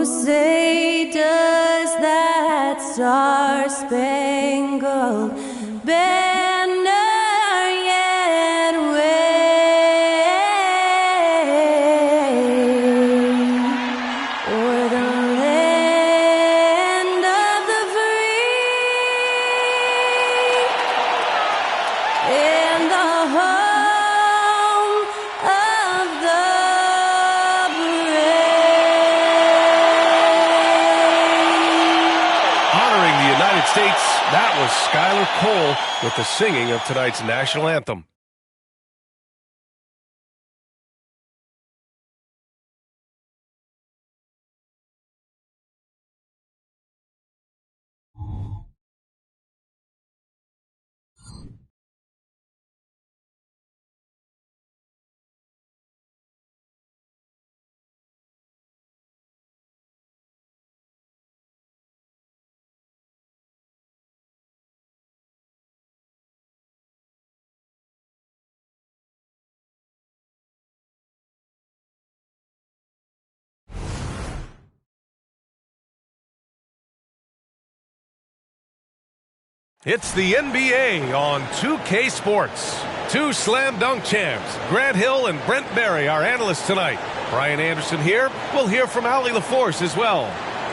say does that star-spangled banner yet wave o'er the land of the free and the home of the States, that was Skylar Cole with the singing of tonight's national anthem. It's the NBA on 2K Sports. Two slam dunk champs, Grant Hill and Brent Barry, our analysts tonight. Brian Anderson here. We'll hear from Allie LaForce as well.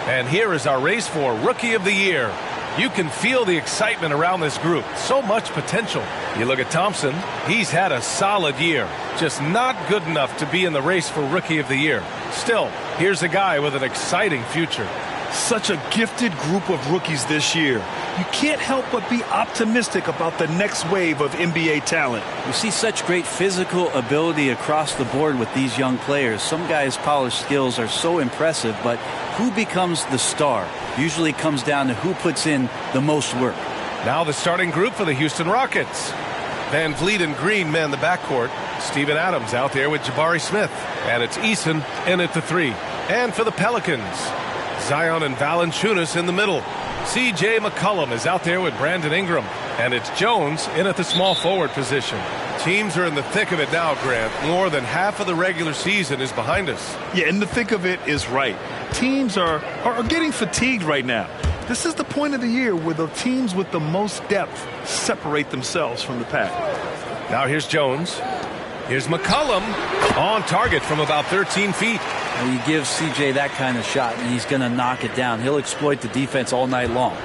And here is our race for Rookie of the Year. You can feel the excitement around this group. So much potential. You look at Thompson. He's had a solid year. Just not good enough to be in the race for Rookie of the Year. Still, here's a guy with an exciting future. Such a gifted group of rookies this year. You can't help but be optimistic about the next wave of NBA talent. You see such great physical ability across the board with these young players. Some guys' polished skills are so impressive, but who becomes the star usually comes down to who puts in the most work. Now the starting group for the Houston Rockets. Van Vliet and Green man the backcourt. Steven Adams out there with Jabari Smith. And it's Eason in at the three. And for the Pelicans, Zion and Valanciunas in the middle. C.J. McCollum is out there with Brandon Ingram. And it's Jones in at the small forward position. Teams are in the thick of it now, Grant. More than half of the regular season is behind us. Yeah, in the thick of it is right. Teams are getting fatigued right now. This is the point of the year where the teams with the most depth separate themselves from the pack. Now here's Jones. Here's McCollum on target from about 13 feet. And you give CJ that kind of shot, and he's going to knock it down. He'll exploit the defense all night long.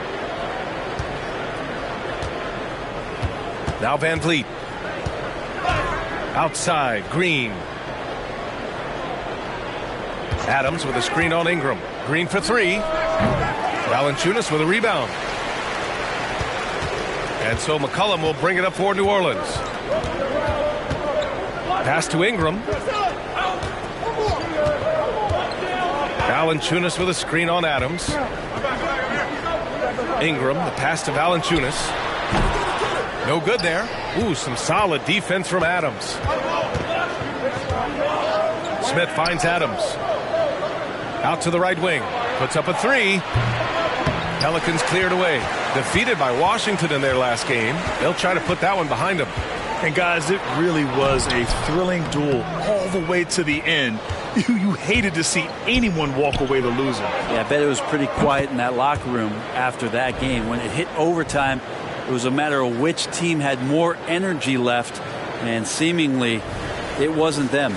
Now Van Vliet. Outside, Green. Adams with a screen on Ingram. Green for three. Valanciunas with a rebound. And so McCollum will bring it up for New Orleans. Pass to Ingram. Valanciunas with a screen on Adams. Ingram, the pass to Valanciunas. No good there. Ooh, some solid defense from Adams. Smith finds Adams. Out to the right wing. Puts up a three. Pelicans cleared away. Defeated by Washington in their last game. They'll try to put that one behind them. And guys, it really was a thrilling duel all the way to the end. You hated to see anyone walk away the loser. Yeah, I bet it was pretty quiet in that locker room after that game. When it hit overtime, it was a matter of which team had more energy left, and seemingly it wasn't them.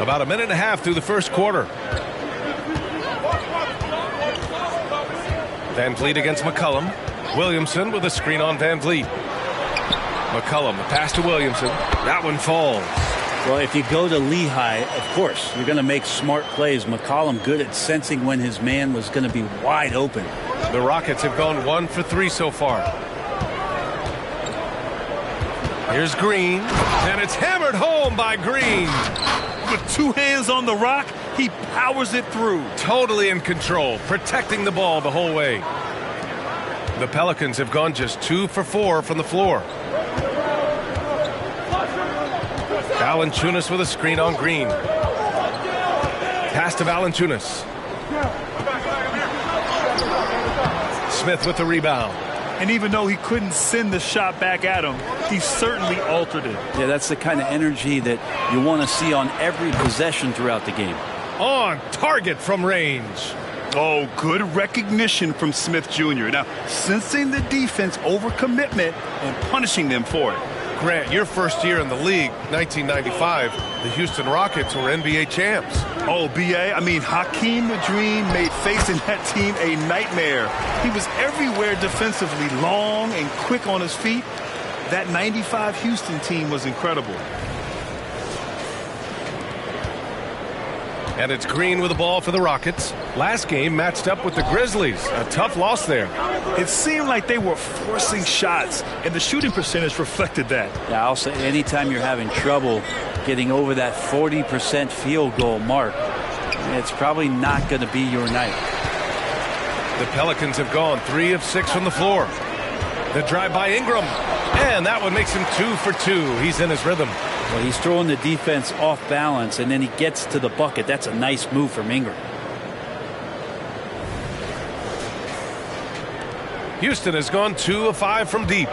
About a minute and a half through the first quarter. Van Vliet against McCollum. Williamson with a screen on Van Vliet. McCollum, the pass to Williamson. That one falls. Well, if you go to Lehigh, of course, you're going to make smart plays. McCollum good at sensing when his man was going to be wide open. The Rockets have gone 1 for 3 so far. Here's Green, and it's hammered home by Green. With two hands on the rock, he powers it through. Totally in control, protecting the ball the whole way. The Pelicans have gone just 2 for 4 from the floor. Valanciunas with a screen on Green. Pass to Valanciunas. Smith with the rebound. And even though he couldn't send the shot back at him, he certainly altered it. Yeah, that's the kind of energy that you want to see on every possession throughout the game. On target from range. Oh, good recognition from Smith Jr. Now, sensing the defense overcommitment and punishing them for it. Grant, your first year in the league, 1995, the Houston Rockets were NBA champs. Oh, B.A., I mean, Hakeem the Dream made facing that team a nightmare. He was everywhere defensively, long and quick on his feet. That 95 Houston team was incredible. And it's Green with the ball for the Rockets. Last game matched up with the Grizzlies. A tough loss there. It seemed like they were forcing shots, and the shooting percentage reflected that. Yeah, I'll say anytime you're having trouble getting over that 40% field goal mark, it's probably not going to be your night. The Pelicans have gone 3 of 6 from the floor. The drive by Ingram. And that one makes him 2 for 2. He's in his rhythm. Well, he's throwing the defense off balance, and then he gets to the bucket. That's a nice move from Ingram. Houston has gone 2 of 5 from deep.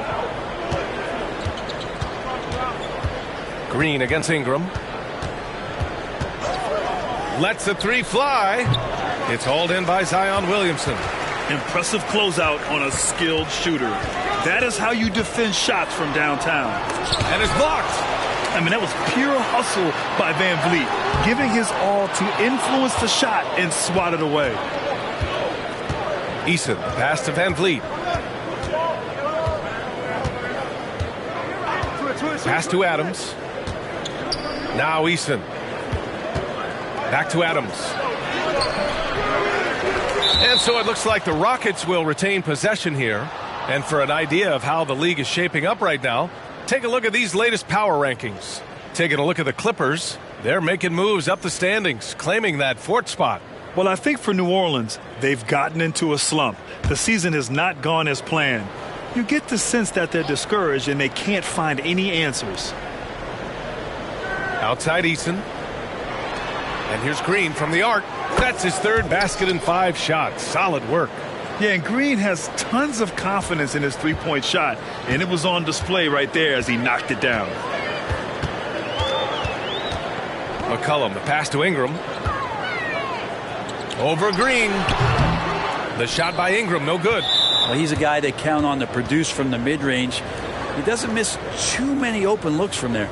Green against Ingram. Lets the 3 fly. It's hauled in by Zion Williamson. Impressive closeout on a skilled shooter. That is how you defend shots from downtown. And it's blocked. I mean, that was pure hustle by Van Vliet, giving his all to influence the shot and swat it away. Eason, pass to Van Vliet. Pass to Adams. Now Eason. Back to Adams. And so it looks like the Rockets will retain possession here. And for an idea of how the league is shaping up right now, take a look at these latest power rankings. Taking a look at the Clippers, they're making moves up the standings, claiming that 4th spot. Well, I think for New Orleans, they've gotten into a slump. The season has not gone as planned. You get the sense that they're discouraged and they can't find any answers. Outside Eason. And here's Green from the arc. That's his 3rd basket in 5 shots. Solid work. Yeah, and Green has tons of confidence in his three-point shot, and it was on display right there as he knocked it down. McCollum, the pass to Ingram. Over Green. The shot by Ingram, no good. Well, he's a guy they count on to produce from the mid-range. He doesn't miss too many open looks from there.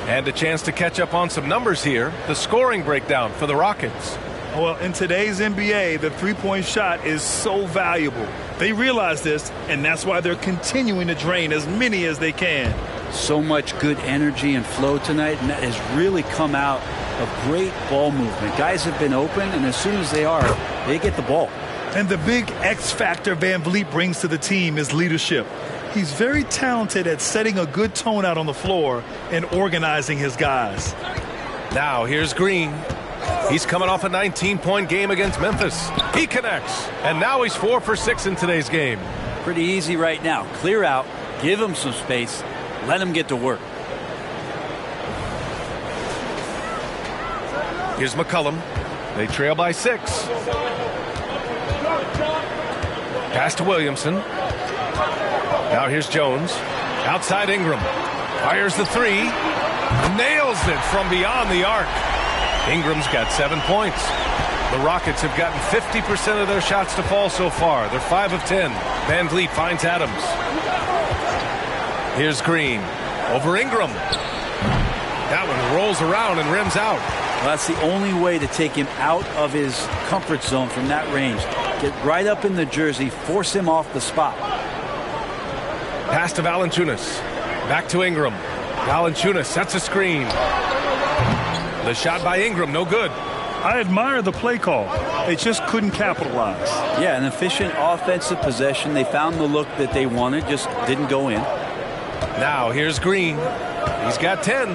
And a chance to catch up on some numbers here. The scoring breakdown for the Rockets. Well, in today's NBA, the three-point shot is so valuable. They realize this, and that's why they're continuing to drain as many as they can. So much good energy and flow tonight, and that has really come out of great ball movement. Guys have been open, and as soon as they are, they get the ball. And the big X factor Van Vliet brings to the team is leadership. He's very talented at setting a good tone out on the floor and organizing his guys. Now here's Green. He's coming off a 19-point game against Memphis. He connects, and now he's 4 for 6 in today's game. Pretty easy right now. Clear out, give him some space, let him get to work. Here's McCollum. They trail by 6. Pass to Williamson. Now here's Jones. Outside Ingram. Fires the 3. Nails it from beyond the arc. Ingram's got 7 points. The Rockets have gotten 50% of their shots to fall so far. They're 5 of 10. Van Vliet finds Adams. Here's Green. Over Ingram. That one rolls around and rims out. Well, that's the only way to take him out of his comfort zone from that range. Get right up in the jersey, force him off the spot. Pass to Valanciunas. Back to Ingram. Valanciunas sets a screen. The shot by Ingram, no good. I admire the play call. They just couldn't capitalize. Yeah, an efficient offensive possession. They found the look that they wanted, just didn't go in. Now here's Green. He's got 10.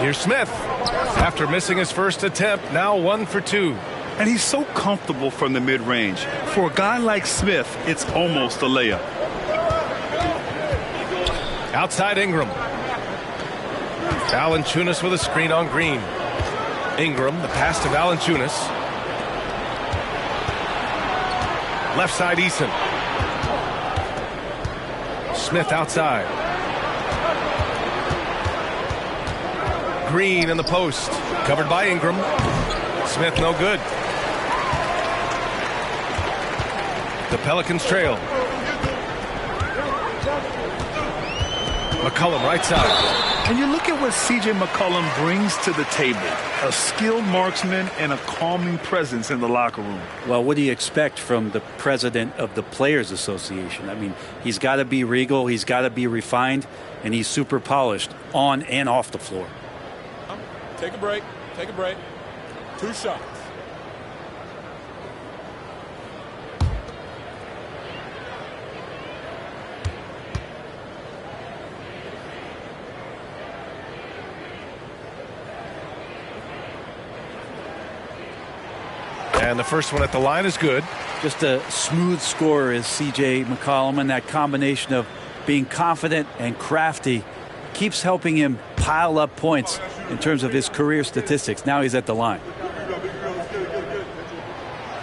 Here's Smith. After missing his first attempt, now 1 for 2. And he's so comfortable from the mid-range. For a guy like Smith, it's almost a layup. Outside Ingram. Valanciunas with a screen on Green. Ingram, the pass to Valanciunas. Left side Eason. Smith outside. Green in the post. Covered by Ingram. Smith no good. The Pelicans trail. McCollum right side. And you look at what C.J. McCollum brings to the table. A skilled marksman and a calming presence in the locker room. Well, what do you expect from the president of the Players Association? I mean, he's got to be regal, he's got to be refined, and he's super polished on and off the floor. Take a break. Take a break. 2 shots. And the first one at the line is good. Just a smooth scorer is C.J. McCollum, and that combination of being confident and crafty keeps helping him pile up points in terms of his career statistics. Now he's at the line.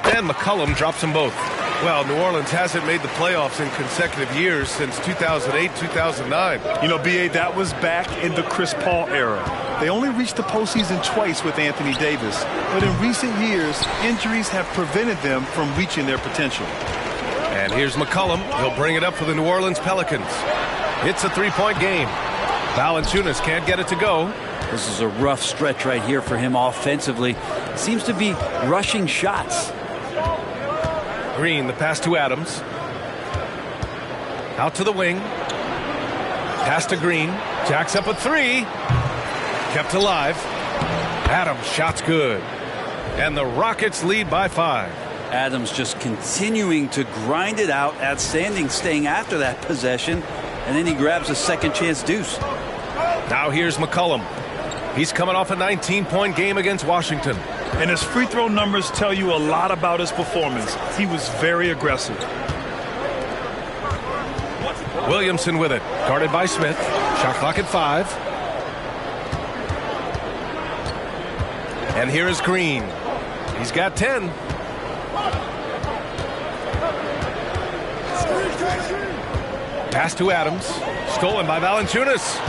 And McCollum drops them both. Well, New Orleans hasn't made the playoffs in consecutive years since 2008, 2009. You know, B.A., that was back in the Chris Paul era. They only reached the postseason twice with Anthony Davis. But in recent years, injuries have prevented them from reaching their potential. And here's McCollum. He'll bring it up for the New Orleans Pelicans. It's a 3-point game. Valanciunas can't get it to go. This is a rough stretch right here for him offensively. Seems to be rushing shots. Green, the pass to Adams. Out to the wing. Pass to Green. Jacks up a 3. Kept alive. Adams, shot's good. And the Rockets lead by 5. Adams just continuing to grind it out, outstanding, staying after that possession, and then he grabs a second chance deuce. Now here's McCollum. He's coming off a 19-point game against Washington. And his free throw numbers tell you a lot about his performance. He was very aggressive. Williamson with it. Guarded by Smith. Shot clock at 5. And here is Green. He's got 10. Pass to Adams. Stolen by Valanciunas.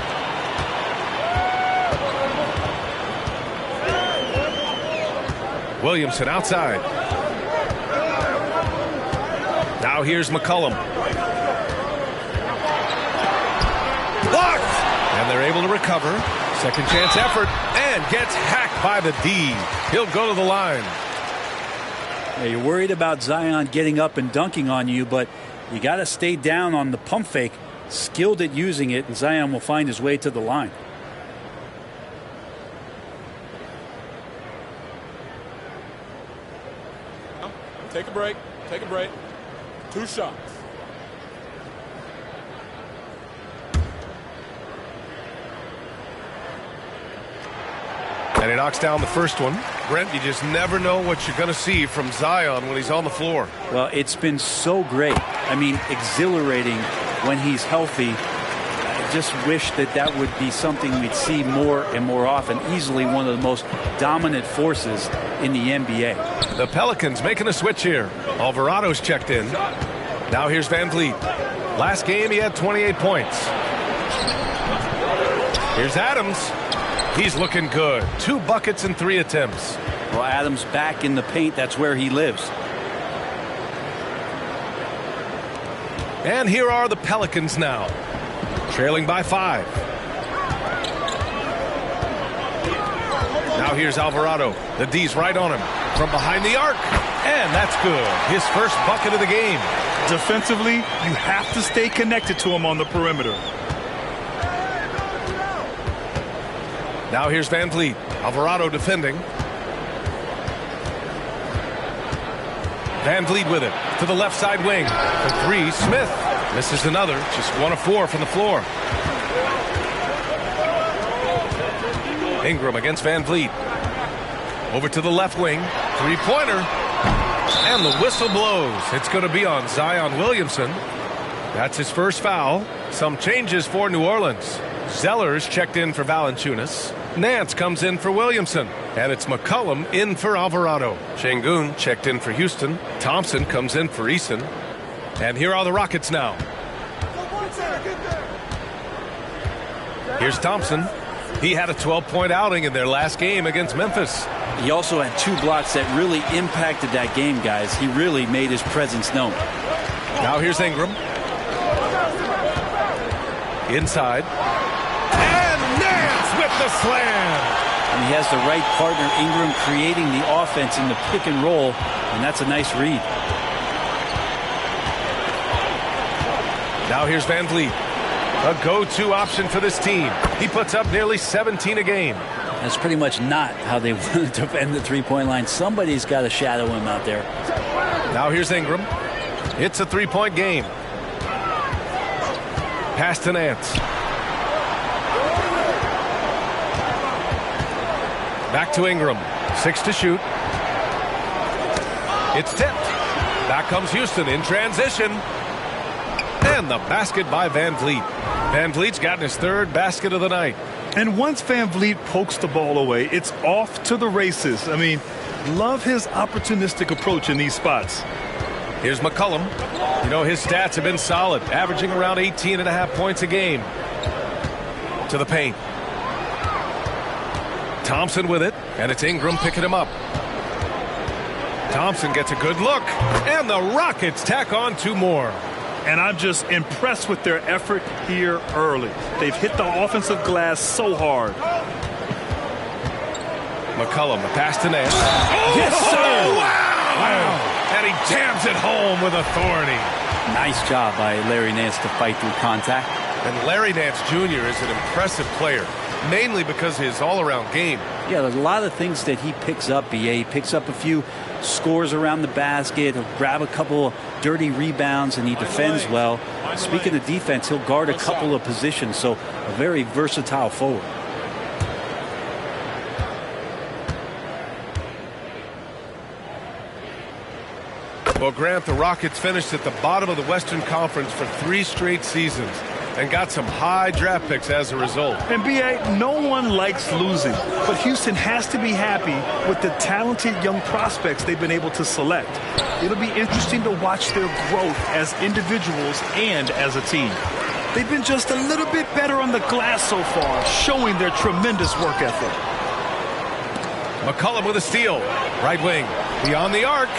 Williamson outside. Now here's McCollum. Blocked! And they're able to recover. Second chance effort. And gets hacked by the D. He'll go to the line. Yeah, you're worried about Zion getting up and dunking on you, but you got to stay down on the pump fake. Skilled at using it, and Zion will find his way to the line. Take a break. Take a break. 2 shots. And he knocks down the first one. Brent, you just never know what you're going to see from Zion when he's on the floor. Well, it's been so great. I mean, exhilarating when he's healthy. I just wish that that would be something we'd see more and more often. Easily one of the most dominant forces in the NBA. The Pelicans making a switch here. Alvarado's checked in. Now here's Van Vliet. Last game he had 28 points. Here's Adams. He's looking good. 2 buckets and 3 attempts. Well, Adams back in the paint. That's where he lives. And here are the Pelicans now. Trailing by 5. Now here's Alvarado. The D's right on him. From behind the arc. And that's good. His first bucket of the game. Defensively, you have to stay connected to him on the perimeter. Now here's Van Vliet. Alvarado defending. Van Vliet with it. To the left side wing. For 3, Smith. Misses another. Just 1 of 4 from the floor. Ingram against Van Vliet. Over to the left wing. 3-pointer. And the whistle blows. It's going to be on Zion Williamson. That's his first foul. Some changes for New Orleans. Zeller's checked in for Valanciunas. Nance comes in for Williamson. And it's McCollum in for Alvarado. Şengün checked in for Houston. Thompson comes in for Eason. And here are the Rockets now. Here's Thompson. He had a 12-point outing in their last game against Memphis. He also had 2 blocks that really impacted that game, guys. He really made his presence known. Now here's Ingram. Inside. And Nance with the slam. And he has the right partner, Ingram, creating the offense in the pick and roll, and that's a nice read. Now here's Van Vliet. A go-to option for this team. He puts up nearly 17 a game. That's pretty much not how they want to defend the three-point line. Somebody's got to shadow him out there. Now here's Ingram. It's a three-point game. Pass to Nance. Back to Ingram. 6 to shoot. It's tipped. Back comes Houston in transition. And the basket by Van Vliet. Van Vliet's gotten his 3rd basket of the night. And once Van Vliet pokes the ball away, it's off to the races. I mean, love his opportunistic approach in these spots. Here's McCollum. You know, his stats have been solid, averaging around 18.5 points a game. To the paint. Thompson with it, and it's Ingram picking him up. Thompson gets a good look, and the Rockets tack on 2 more. And I'm just impressed with their effort here early. They've hit the offensive glass so hard. McCollum, a pass to Nance. Oh, yes, sir! Wow! And he jams it home with authority. Nice job by Larry Nance to fight through contact. And Larry Nance Jr. is an impressive player, mainly because of his all-around game. Yeah, there's a lot of things that he picks up, BA. He picks up a few scores around the basket, he'll grab a couple of dirty rebounds, and he defends well. Speaking of defense, he'll guard a couple of positions, so a very versatile forward. Well, Grant, the Rockets finished at the bottom of the Western Conference for 3 straight seasons and got some high draft picks as a result. And B.A., no one likes losing, but Houston has to be happy with the talented young prospects they've been able to select. It'll be interesting to watch their growth as individuals and as a team. They've been just a little bit better on the glass so far, showing their tremendous work ethic. McCollum with a steal. Right wing. Beyond the arc.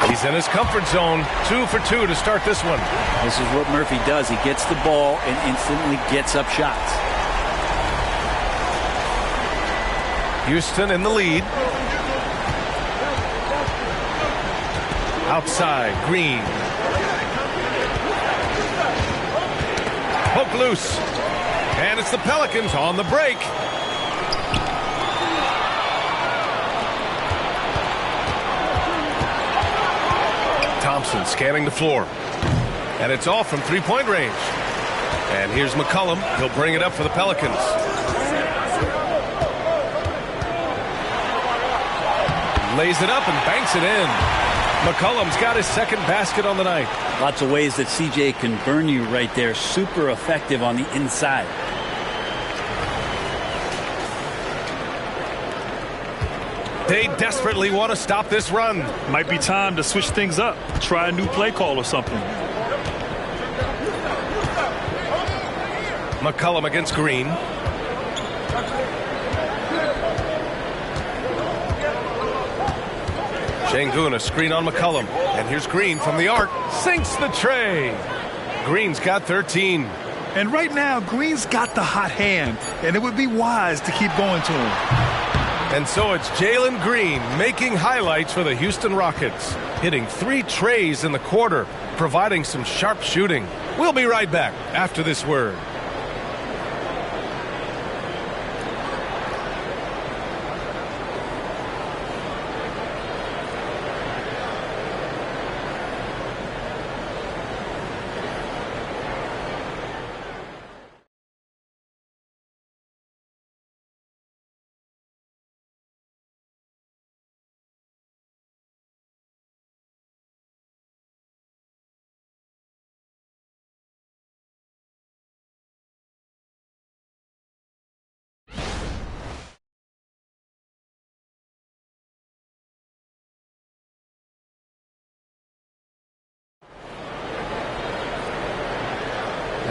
He's in his comfort zone. 2 for 2 to start this one. This is what Murphy does. He gets the ball and instantly gets up shots. Houston in the lead. Outside, Green. Poke loose. And it's the Pelicans on the break. Thompson scanning the floor. And it's off from three-point range. And here's McCollum. He'll bring it up for the Pelicans. Lays it up and banks it in. McCollum's got his 2nd basket on the night. Lots of ways that CJ can burn you right there. Super effective on the inside. They desperately want to stop this run. Might be time to switch things up. Try a new play call or something. McCollum against Green. Şengün, a screen on McCollum. And here's Green from the arc. Sinks the tray. Green's got 13. And right now, Green's got the hot hand, and it would be wise to keep going to him. And so it's Jalen Green making highlights for the Houston Rockets, hitting 3 trays in the quarter, providing some sharp shooting. We'll be right back after this word.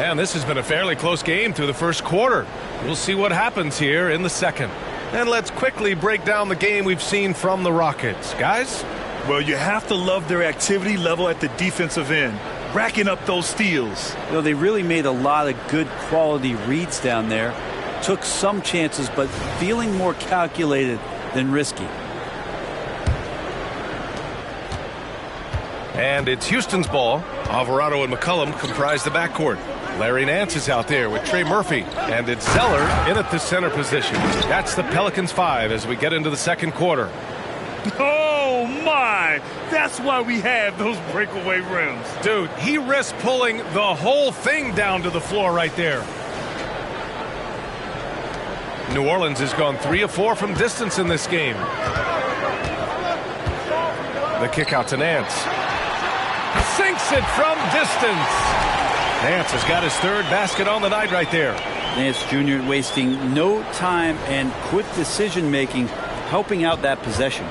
And this has been a fairly close game through the first quarter. We'll see what happens here in the second. And let's quickly break down the game we've seen from the Rockets. Guys? Well, you have to love their activity level at the defensive end, racking up those steals. You know, they really made a lot of good quality reads down there. Took some chances, but feeling more calculated than risky. And it's Houston's ball. Alvarado and McCollum comprise the backcourt. Larry Nance is out there with Trey Murphy. And it's Zeller in at the center position. That's the Pelicans 5 as we get into the second quarter. Oh, my! That's why we have those breakaway rims. Dude, he risked pulling the whole thing down to the floor right there. New Orleans has gone 3 of 4 from distance in this game. The kick out to Nance. Sinks it from distance. Nance has got his third basket on the night right there. Nance Jr. wasting no time and quick decision making, helping out that possession.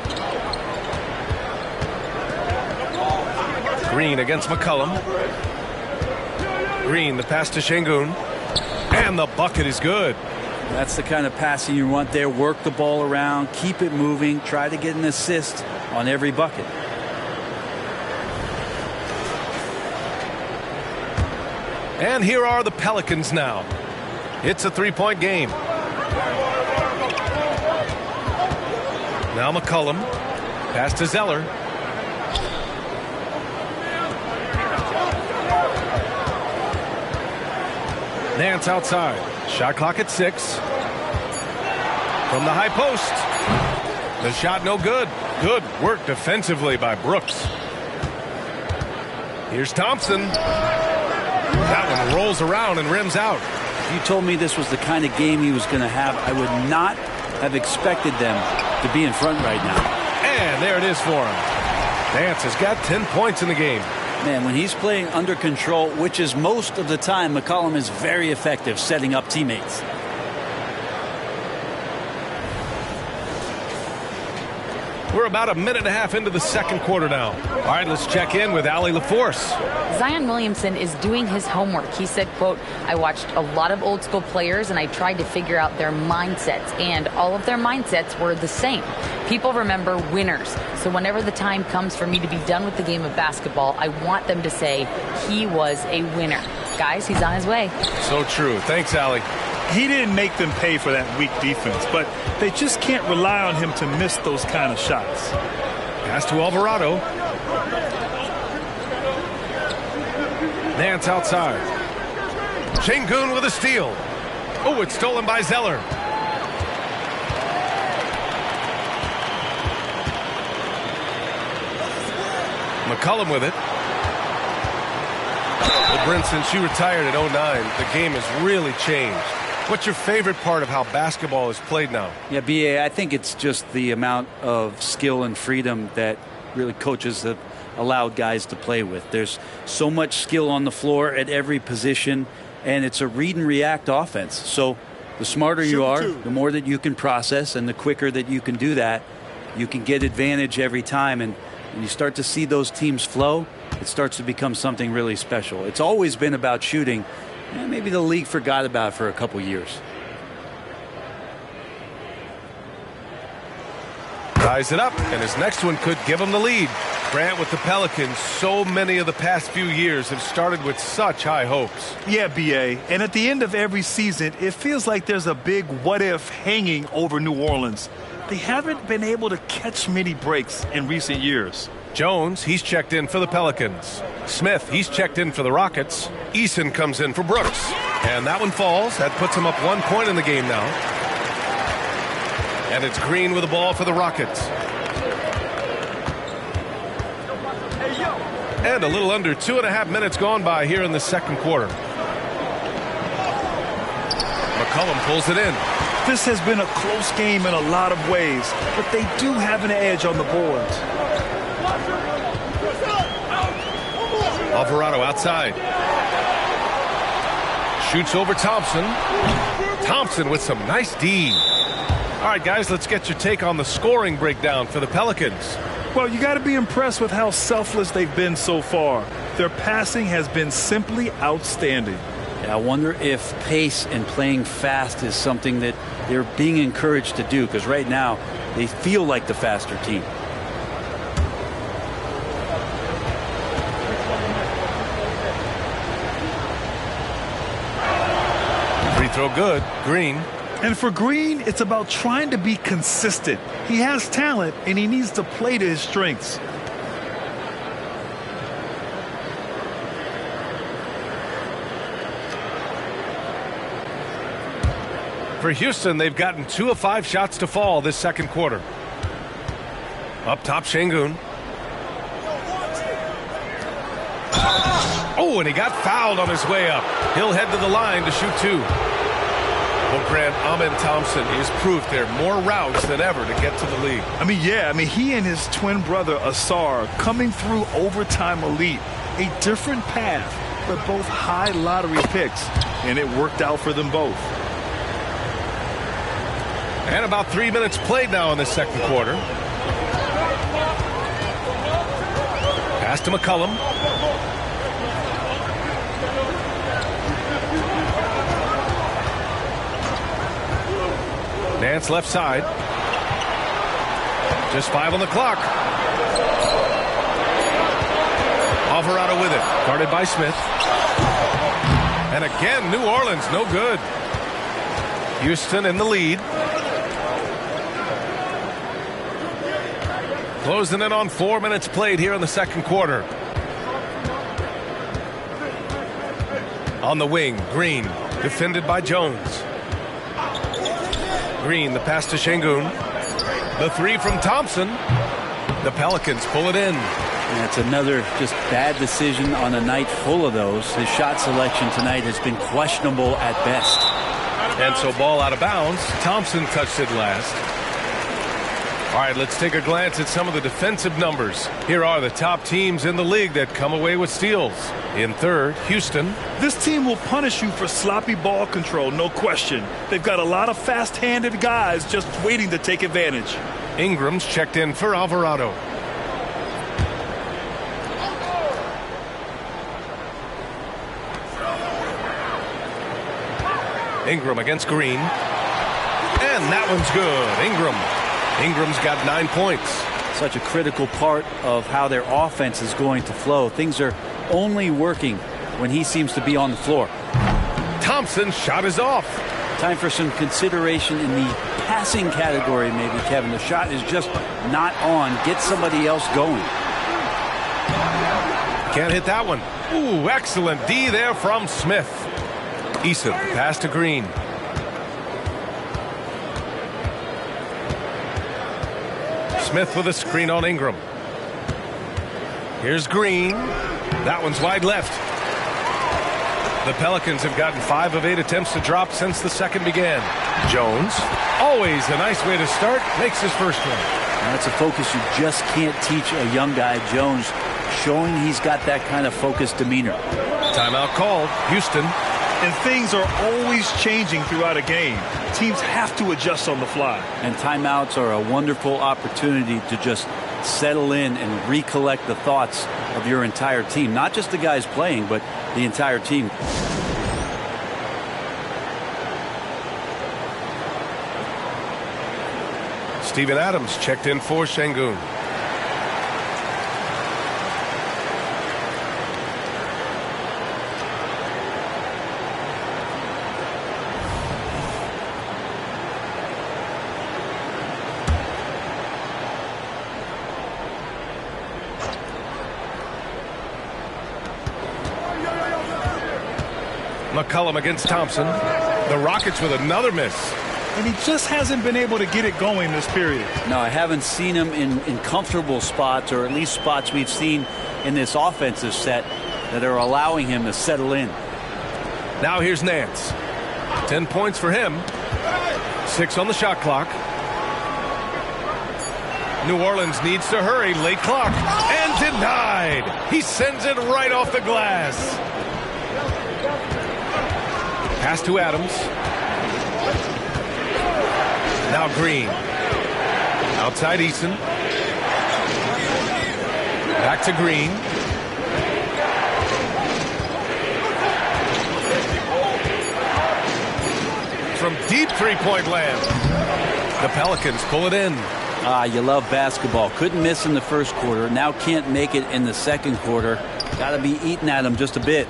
Green against McCollum. Green, the pass to Şengün. And the bucket is good. That's the kind of passing you want there. Work the ball around, keep it moving, try to get an assist on every bucket. And here are the Pelicans now. It's a three-point game. Now McCollum. Pass to Zeller. Nance outside. Shot clock at 6. From the high post. The shot no good. Good work defensively by Brooks. Here's Thompson. That one rolls around and rims out. If you told me this was the kind of game he was going to have, I would not have expected them to be in front right now. And there it is for him. Nance has got 10 points in the game. Man, when he's playing under control, which is most of the time, McCollum is very effective setting up teammates. We're about a minute and a half into the second quarter now. All right, let's check in with Allie LaForce. Zion Williamson is doing his homework. He said, quote, I watched a lot of old school players and I tried to figure out their mindsets, and all of their mindsets were the same. People remember winners. So whenever the time comes for me to be done with the game of basketball, I want them to say he was a winner. Guys, he's on his way. So true. Thanks, Allie. He didn't make them pay for that weak defense, but they just can't rely on him to miss those kind of shots. Pass to Alvarado. Nance outside. Şengün with a steal. Oh, it's stolen by Zeller. McCollum with it. Well, Brent, since you retired at 09, the game has really changed. What's your favorite part of how basketball is played now? Yeah, B.A., I think it's just the amount of skill and freedom that really coaches have allowed guys to play with. There's so much skill on the floor at every position, and it's a read and react offense. So the smarter you are, the more that you can process, and the quicker that you can do that, you can get advantage every time. And when you start to see those teams flow, it starts to become something really special. It's always been about shooting. Maybe the league forgot about it for a couple years. Ties it up, and his next one could give him the lead. Grant, with the Pelicans, so many of the past few years have started with such high hopes. Yeah, B.A., and at the end of every season, it feels like there's a big what-if hanging over New Orleans. They haven't been able to catch many breaks in recent years. Jones, he's checked in for the Pelicans. Smith, he's checked in for the Rockets. Eason comes in for Brooks. And that one falls. That puts him up 1 point in the game now. And it's Green with the ball for the Rockets. And a little under 2.5 minutes gone by here in the second quarter. McCollum pulls it in. This has been a close game in a lot of ways, but they do have an edge on the boards. Alvarado outside. Shoots over Thompson. Thompson with some nice D. All right, guys, let's get your take on the scoring breakdown for the Pelicans. Well, you got to be impressed with how selfless they've been so far. Their passing has been simply outstanding. I wonder if pace and playing fast is something that they're being encouraged to do, because right now they feel like the faster team. Free throw good. Green. And for Green, it's about trying to be consistent. He has talent, and he needs to play to his strengths. For Houston, they've gotten 2 of 5 shots to fall this second quarter. Up top, Şengün. Oh, and he got fouled on his way up. He'll head to the line to shoot 2. Well, Grant, Amen Thompson is proof there are more routes than ever to get to the league. He and his twin brother, Asar, coming through overtime elite. A different path, but both high lottery picks, and it worked out for them both. And about 3 minutes played now in the second quarter. Pass to McCollum. Nance left side. Just 5 on the clock. Alvarado with it. Guarded by Smith. And again, New Orleans, no good. Houston in the lead. Closing in on 4 minutes played here in the second quarter. On the wing, Green, defended by Jones. Green, the pass to Şengün. The 3 from Thompson. The Pelicans pull it in. And it's another just bad decision on a night full of those. His shot selection tonight has been questionable at best. And so ball out of bounds. Thompson touched it last. All right, let's take a glance at some of the defensive numbers. Here are the top teams in the league that come away with steals. In third, Houston. This team will punish you for sloppy ball control, no question. They've got a lot of fast-handed guys just waiting to take advantage. Ingram's checked in for Alvarado. Ingram against Green. And that one's good. Ingram's got 9 points. Such a critical part of how their offense is going to flow. Things are only working when he seems to be on the floor. Thompson's shot is off. Time for some consideration in the passing category, maybe, Kevin. The shot is just not on. Get somebody else going. Can't hit that one. Ooh, excellent D there from Smith. Eason, pass to Green. Smith with a screen on Ingram. Here's Green. That one's wide left. The Pelicans have gotten 5 of 8 attempts to drop since the second began. Jones, always a nice way to start, makes his first one. That's a focus you just can't teach a young guy. Jones showing he's got that kind of focused demeanor. Timeout called. Houston. And things are always changing throughout a game. Teams have to adjust on the fly. And timeouts are a wonderful opportunity to just settle in and recollect the thoughts of your entire team. Not just the guys playing, but the entire team. Steven Adams checked in for Şengün. McCollum against Thompson. The Rockets with another miss. And he just hasn't been able to get it going this period. No, I haven't seen him in comfortable spots, or at least spots we've seen in this offensive set that are allowing him to settle in. Now here's Nance. 10 points for him. 6 on the shot clock. New Orleans needs to hurry. Late clock. And denied. He sends it right off the glass. Pass to Adams. Now Green. Outside Eason. Back to Green. from deep three-point land. The Pelicans pull it in. You love basketball. Couldn't miss in the first quarter. Now can't make it in the second quarter. Got to be eating at him just a bit.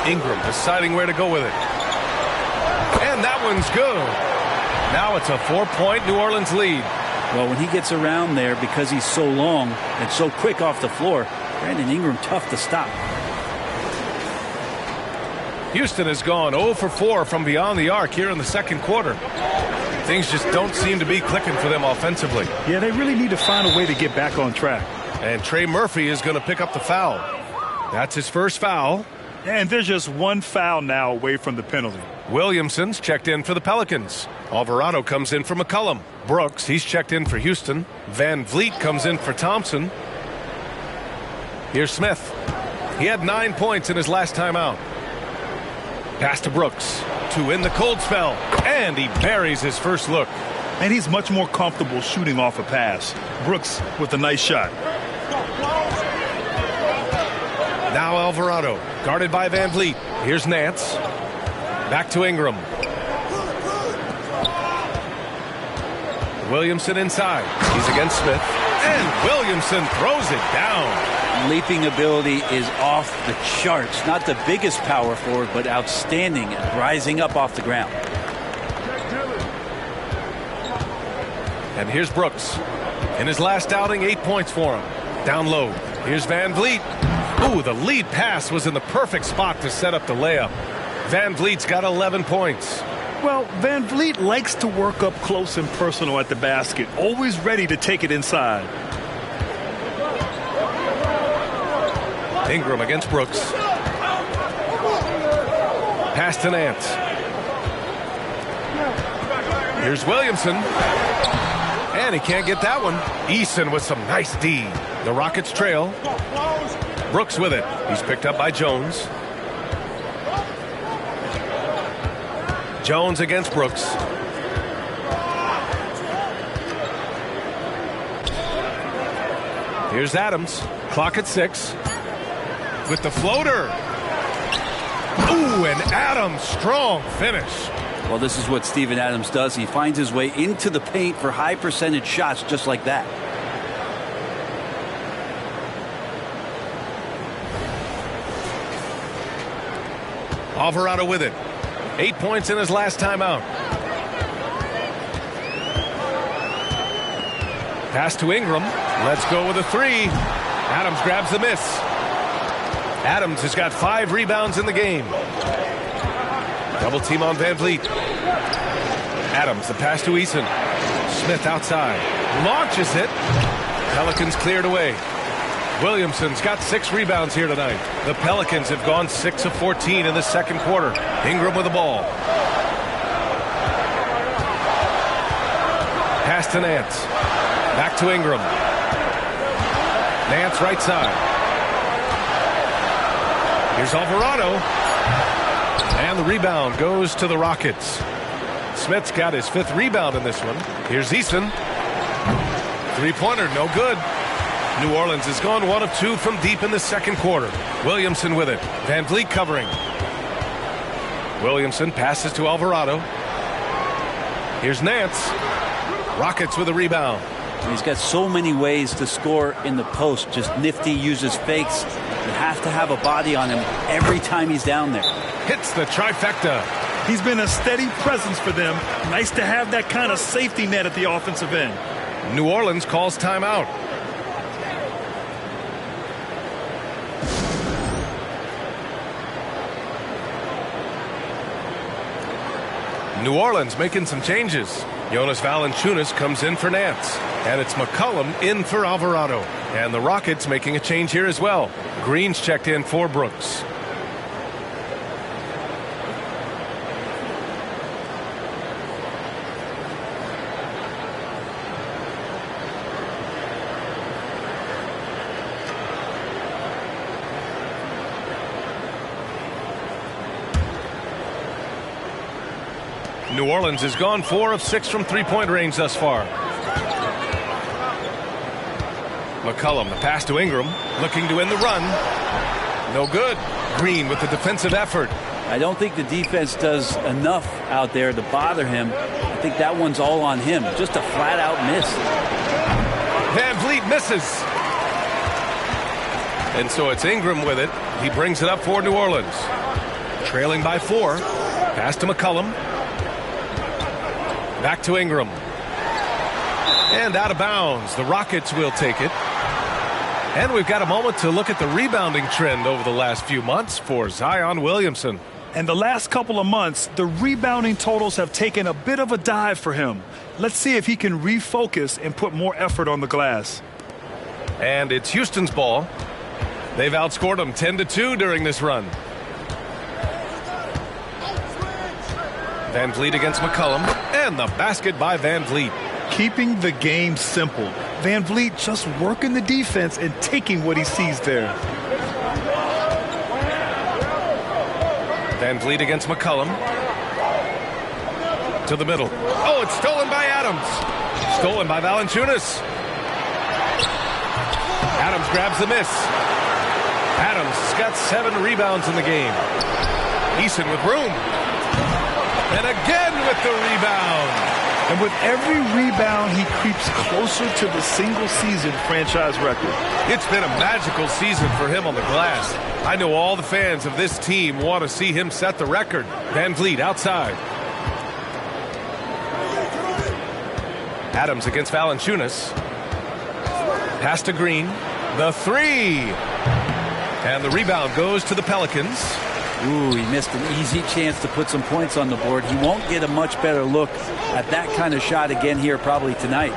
Ingram deciding where to go with it. And that one's good. Now it's a 4-point New Orleans lead. Well, when he gets around there, because he's so long and so quick off the floor, Brandon Ingram tough to stop. Houston has gone 0 for 4 from beyond the arc here in the second quarter. Things just don't seem to be clicking for them offensively. Yeah, they really need to find a way to get back on track. And Trey Murphy is going to pick up the foul. That's his first foul. And there's just one foul now away from the penalty. Williamson's checked in for the Pelicans. Alvarado comes in for McCollum. Brooks, he's checked in for Houston. Van Vliet comes in for Thompson. Here's Smith. He had 9 points in his last time out. Pass to Brooks. To in the cold spell. And he buries his first look. And he's much more comfortable shooting off a pass. Brooks with a nice shot. Now Alvarado, guarded by Van Vliet. Here's Nance. Back to Ingram. Williamson inside. He's against Smith. And Williamson throws it down. Leaping ability is off the charts. Not the biggest power forward, but outstanding at rising up off the ground. And here's Brooks. In his last outing, 8 points for him. Down low. Here's Van Vliet. Ooh, the lead pass was in the perfect spot to set up the layup. Van Vliet's got 11 points. Well, Van Vliet likes to work up close and personal at the basket, always ready to take it inside. Ingram against Brooks. Pass to Nance. Here's Williamson. And he can't get that one. Eason with some nice D. The Rockets trail. Brooks with it. He's picked up by Jones. Jones against Brooks. Here's Adams. Clock at 6. With the floater. Ooh, and Adams, strong finish. Well, this is what Steven Adams does. He finds his way into the paint for high percentage shots just like that. Alvarado with it. 8 points in his last time out. Pass to Ingram. Let's go with a 3. Adams grabs the miss. Adams has got 5 rebounds in the game. Double team on Van Vliet. Adams, the pass to Eason. Smith outside. Launches it. Pelicans cleared away. Williamson's got 6 rebounds here tonight. The Pelicans have gone 6 of 14 in the second quarter. Ingram with the ball. Pass to Nance. Back to Ingram. Nance right side. Here's Alvarado. And the rebound goes to the Rockets. Smith's got his 5th rebound in this one. Here's Eason. 3-pointer, no good. New Orleans has gone 1 of 2 from deep in the second quarter. Williamson with it. Van Vliet covering. Williamson passes to Alvarado. Here's Nance. Rockets with a rebound. He's got so many ways to score in the post. Just nifty, uses fakes. You have to have a body on him every time he's down there. Hits the trifecta. He's been a steady presence for them. Nice to have that kind of safety net at the offensive end. New Orleans calls timeout. New Orleans making some changes. Jonas Valanciunas comes in for Nance. And it's McCollum in for Alvarado. And the Rockets making a change here as well. Green's checked in for Brooks. New Orleans has gone 4 of 6 from 3-point range thus far. McCollum, the pass to Ingram, looking to end the run. No good. Green with the defensive effort. I don't think the defense does enough out there to bother him. I think that one's all on him. Just a flat-out miss. Van Vliet misses. And so it's Ingram with it. He brings it up for New Orleans. Trailing by 4. Pass to McCollum. Back to Ingram. And out of bounds. The Rockets will take it. And we've got a moment to look at the rebounding trend over the last few months for Zion Williamson. And the last couple of months, the rebounding totals have taken a bit of a dive for him. Let's see if he can refocus and put more effort on the glass. And it's Houston's ball. They've outscored them 10-2 during this run. Van Vliet against McCollum. And the basket by Van Vliet. Keeping the game simple. Van Vliet just working the defense and taking what he sees there. Van Vliet against McCollum. To the middle. Oh, it's stolen by Adams. Stolen by Valanciunas. Adams grabs the miss. Adams has got 7 rebounds in the game. Eason with room. And again with the rebound. And with every rebound, he creeps closer to the single-season franchise record. It's been a magical season for him on the glass. I know all the fans of this team want to see him set the record. Van Vliet outside. Adams against Valanciunas. Pass to Green. The 3. And the rebound goes to the Pelicans. Ooh, he missed an easy chance to put some points on the board. He won't get a much better look at that kind of shot again here probably tonight.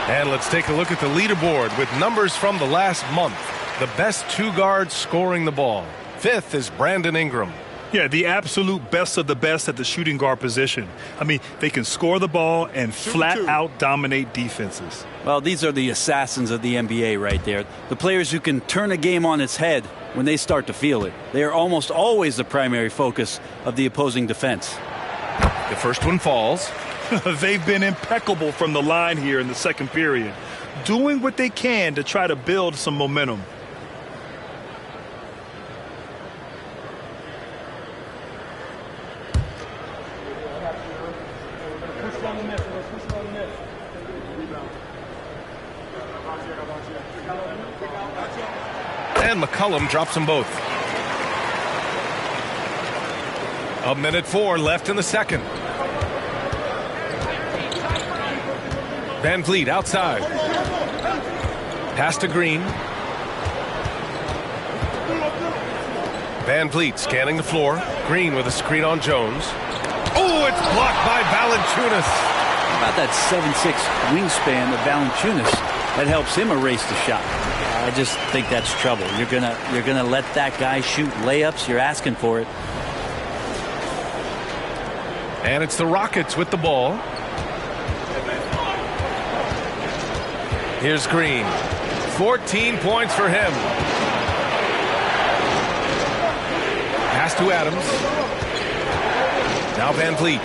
And let's take a look at the leaderboard with numbers from the last month. The best 2 guards scoring the ball. 5th is Brandon Ingram. Yeah, the absolute best of the best at the shooting guard position. I mean, they can score the ball and flat out dominate defenses. Well, these are the assassins of the NBA right there. The players who can turn a game on its head when they start to feel it. They are almost always the primary focus of the opposing defense. The first one falls. They've been impeccable from the line here in the second period, doing what they can to try to build some momentum. And McCollum drops them both. 1:04 left in the second. Van Vliet outside. Pass to Green. Van Vliet scanning the floor. Green with a screen on Jones. Oh, it's blocked by Valanciunas. How about that 7'6" wingspan of Valanciunas that helps him erase the shot? I just think that's trouble. You're gonna let that guy shoot layups. You're asking for it. And it's the Rockets with the ball. Here's Green. 14 points for him. Pass to Adams. Now Van Vliet.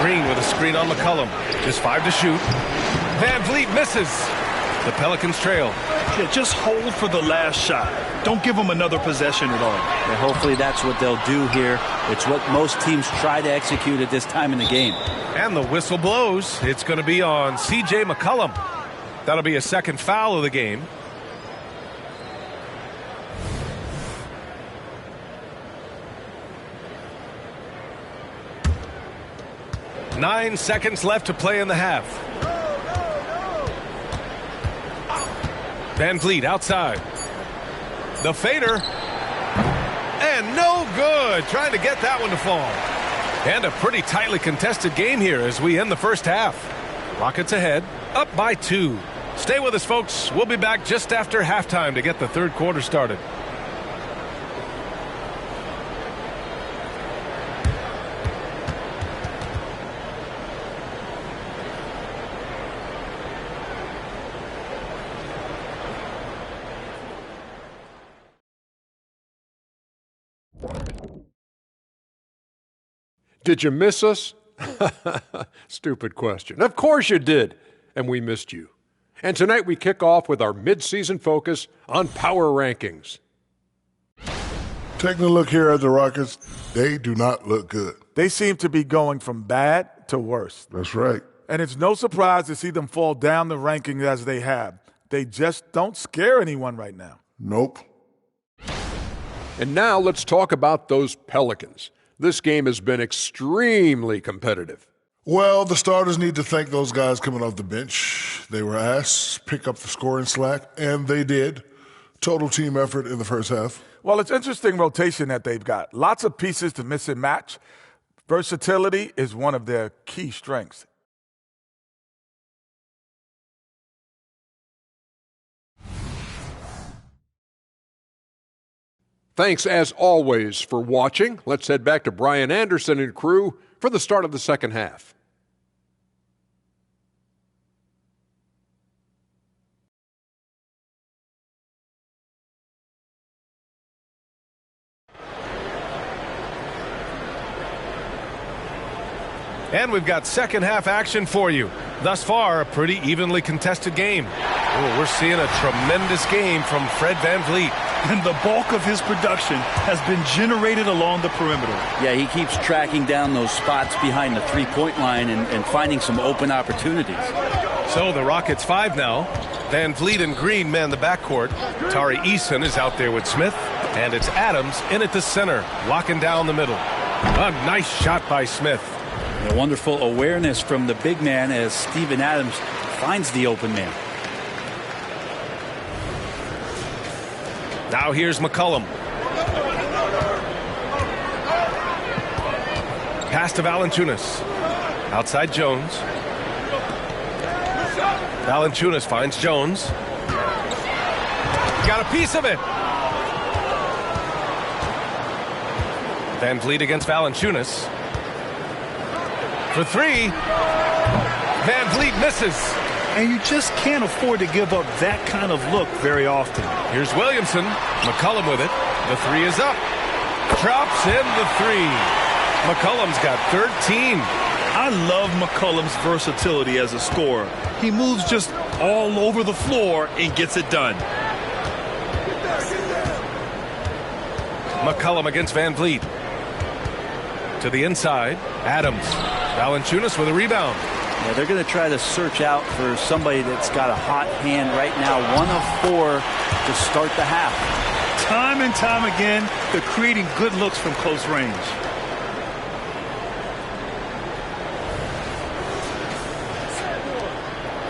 Green with a screen on McCollum. Just 5 to shoot. Van Vliet misses. The Pelicans trail. Yeah, just hold for the last shot. Don't give them another possession at all. And hopefully that's what they'll do here. It's what most teams try to execute at this time in the game. And the whistle blows. It's going to be on C.J. McCollum. That'll be a second foul of the game. Nine seconds left to play in the half. Van Vliet outside. The fader. And no good. Trying to get that one to fall. And a pretty tightly contested game here as we end the first half. Rockets ahead, up by 2. Stay with us, folks. We'll be back just after halftime to get the third quarter started. Did you miss us? Stupid question. Of course you did, and we missed you. And tonight we kick off with our mid-season focus on power rankings. Taking a look here at the Rockets, they do not look good. They seem to be going from bad to worse. That's right. And it's no surprise to see them fall down the rankings as they have. They just don't scare anyone right now. Nope. And now let's talk about those Pelicans. This game has been extremely competitive. Well, the starters need to thank those guys coming off the bench. They were asked to pick up the scoring slack, and they did. Total team effort in the first half. Well, it's interesting rotation that they've got. Lots of pieces to mix and match. Versatility is one of their key strengths. Thanks, as always, for watching. Let's head back to Brian Anderson and crew for the start of the second half. And we've got second half action for you. Thus far, a pretty evenly contested game. Oh, we're seeing a tremendous game from Fred VanVleet. And the bulk of his production has been generated along the perimeter. Yeah, he keeps tracking down those spots behind the three-point line and finding some open opportunities. So the Rockets 5 now. VanVleet and Green man the backcourt. Tari Eason is out there with Smith. And it's Adams in at the center, locking down the middle. A nice shot by Smith. A wonderful awareness from the big man as Steven Adams finds the open man. Now here's McCollum. Pass to Valanciunas. Outside Jones. Valanciunas finds Jones. Got a piece of it. VanVleet against Valanciunas. For three. VanVleet misses. And you just can't afford to give up that kind of look very often. Here's Williamson. McCollum with it. The three is up. Drops in the three. McCollum's got 13. I love McCollum's versatility as a scorer. He moves just all over the floor and gets it done. McCollum against VanVleet. To the inside. Adams. Valanciunas with a rebound. Yeah, they're going to try to search out for somebody that's got a hot hand right now. 1 of 4 to start the half. Time and time again, they're creating good looks from close range.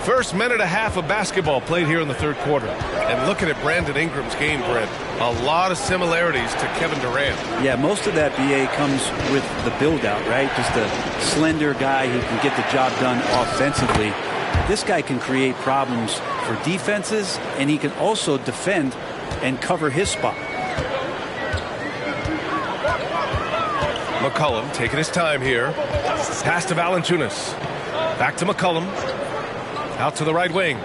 First minute and a half of basketball played here in the third quarter. And looking at Brandon Ingram's game, Brent, a lot of similarities to Kevin Durant. Yeah, most of that BA comes with the build-out, right? Just a slender guy who can get the job done offensively. This guy can create problems for defenses, and he can also defend and cover his spot. McCollum taking his time here. Pass to Valanciunas. Back to McCollum. Out to the right wing.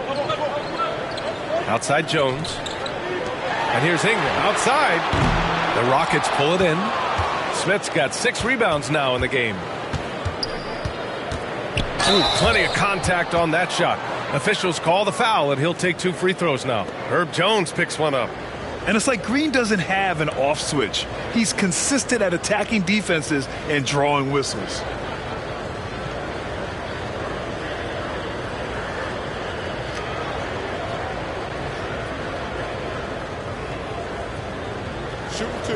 Outside Jones. And here's Ingram outside. The Rockets pull it in. Smith's got 6 rebounds now in the game. Ooh, plenty of contact on that shot. Officials call the foul, and he'll take 2 free throws now. Herb Jones picks one up. And it's like Green doesn't have an off switch. He's consistent at attacking defenses and drawing whistles. Shooting 2.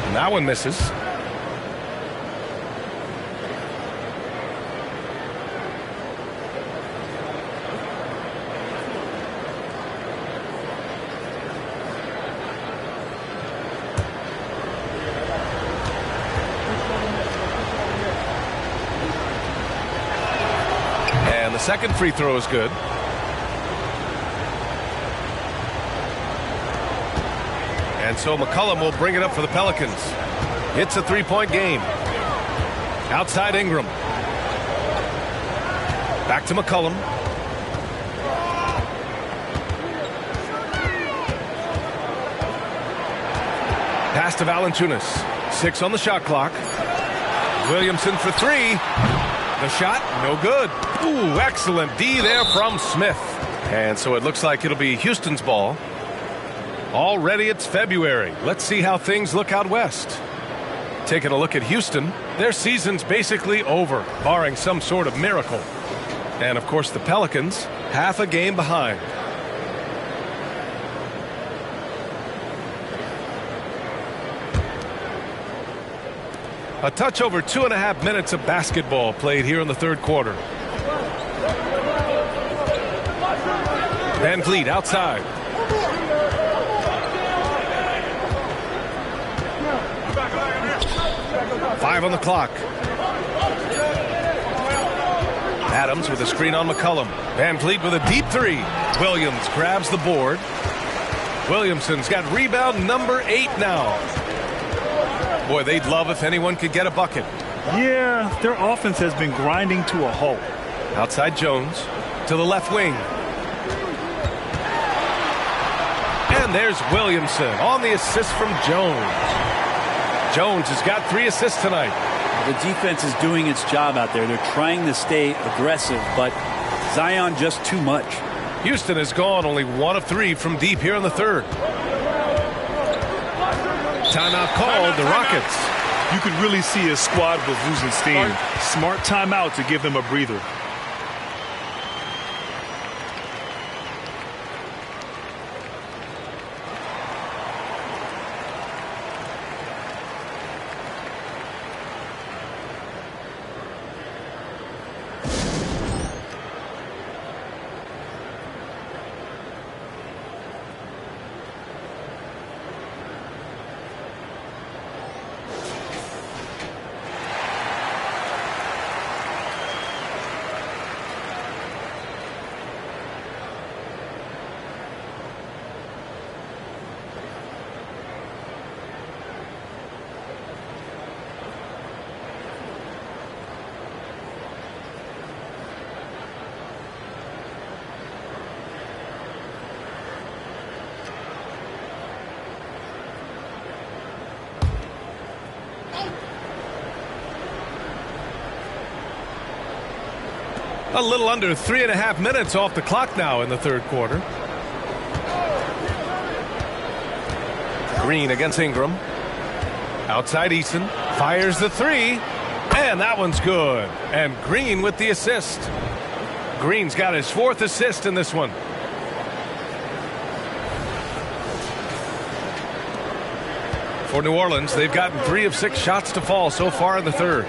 And that one misses. The second free throw is good. And so McCollum will bring it up for the Pelicans. It's a 3-point game. Outside Ingram. Back to McCollum. Pass to Valanciunas. 6 on the shot clock. Williamson for 3. The shot, no good. Ooh, excellent D there from Smith. And so it looks like it'll be Houston's ball. Already it's February. Let's see how things look out west. Taking a look at Houston, their season's basically over, barring some sort of miracle. And of course the Pelicans, half a game behind. A touch over 2.5 minutes of basketball played here in the third quarter. Van Vliet outside. Five on the clock. Adams with a screen on McCollum. Van Vliet with a deep 3. Williams grabs the board. Williamson's got rebound number 8 now. Boy, they'd love if anyone could get a bucket. Yeah, their offense has been grinding to a halt. Outside Jones to the left wing. And there's Williamson on the assist from Jones. Jones has got 3 assists tonight. The defense is doing its job out there. They're trying to stay aggressive, but Zion just too much. Houston has gone only 1 of 3 from deep here in the third. Timeout called, the Rockets. You could really see his squad was losing steam. Smart timeout to give them a breather. A little under 3.5 minutes off the clock now in the third quarter. Green against Ingram. Outside Eason. Fires the 3. And that one's good. And Green with the assist. Green's got his 4th assist in this one. For New Orleans, they've gotten 3 of 6 shots to fall so far in the third.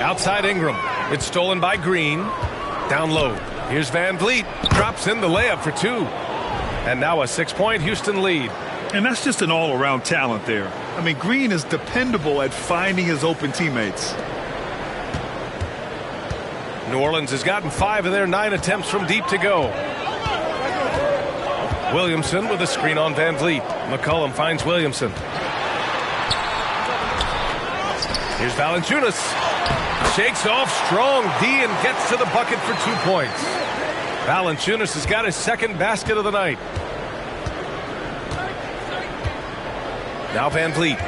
Outside Ingram. It's stolen by Green. Down low. Here's Van Vliet. Drops in the layup for 2. And now a 6-point Houston lead. And that's just an all-around talent there. I mean, Green is dependable at finding his open teammates. New Orleans has gotten 5 of their 9 attempts from deep to go. Williamson with a screen on Van Vliet. McCollum finds Williamson. Here's Valanciunas. Shakes off strong D and gets to the bucket for 2 points. Valanciunas has got his 2nd basket of the night. Now Van Vliet.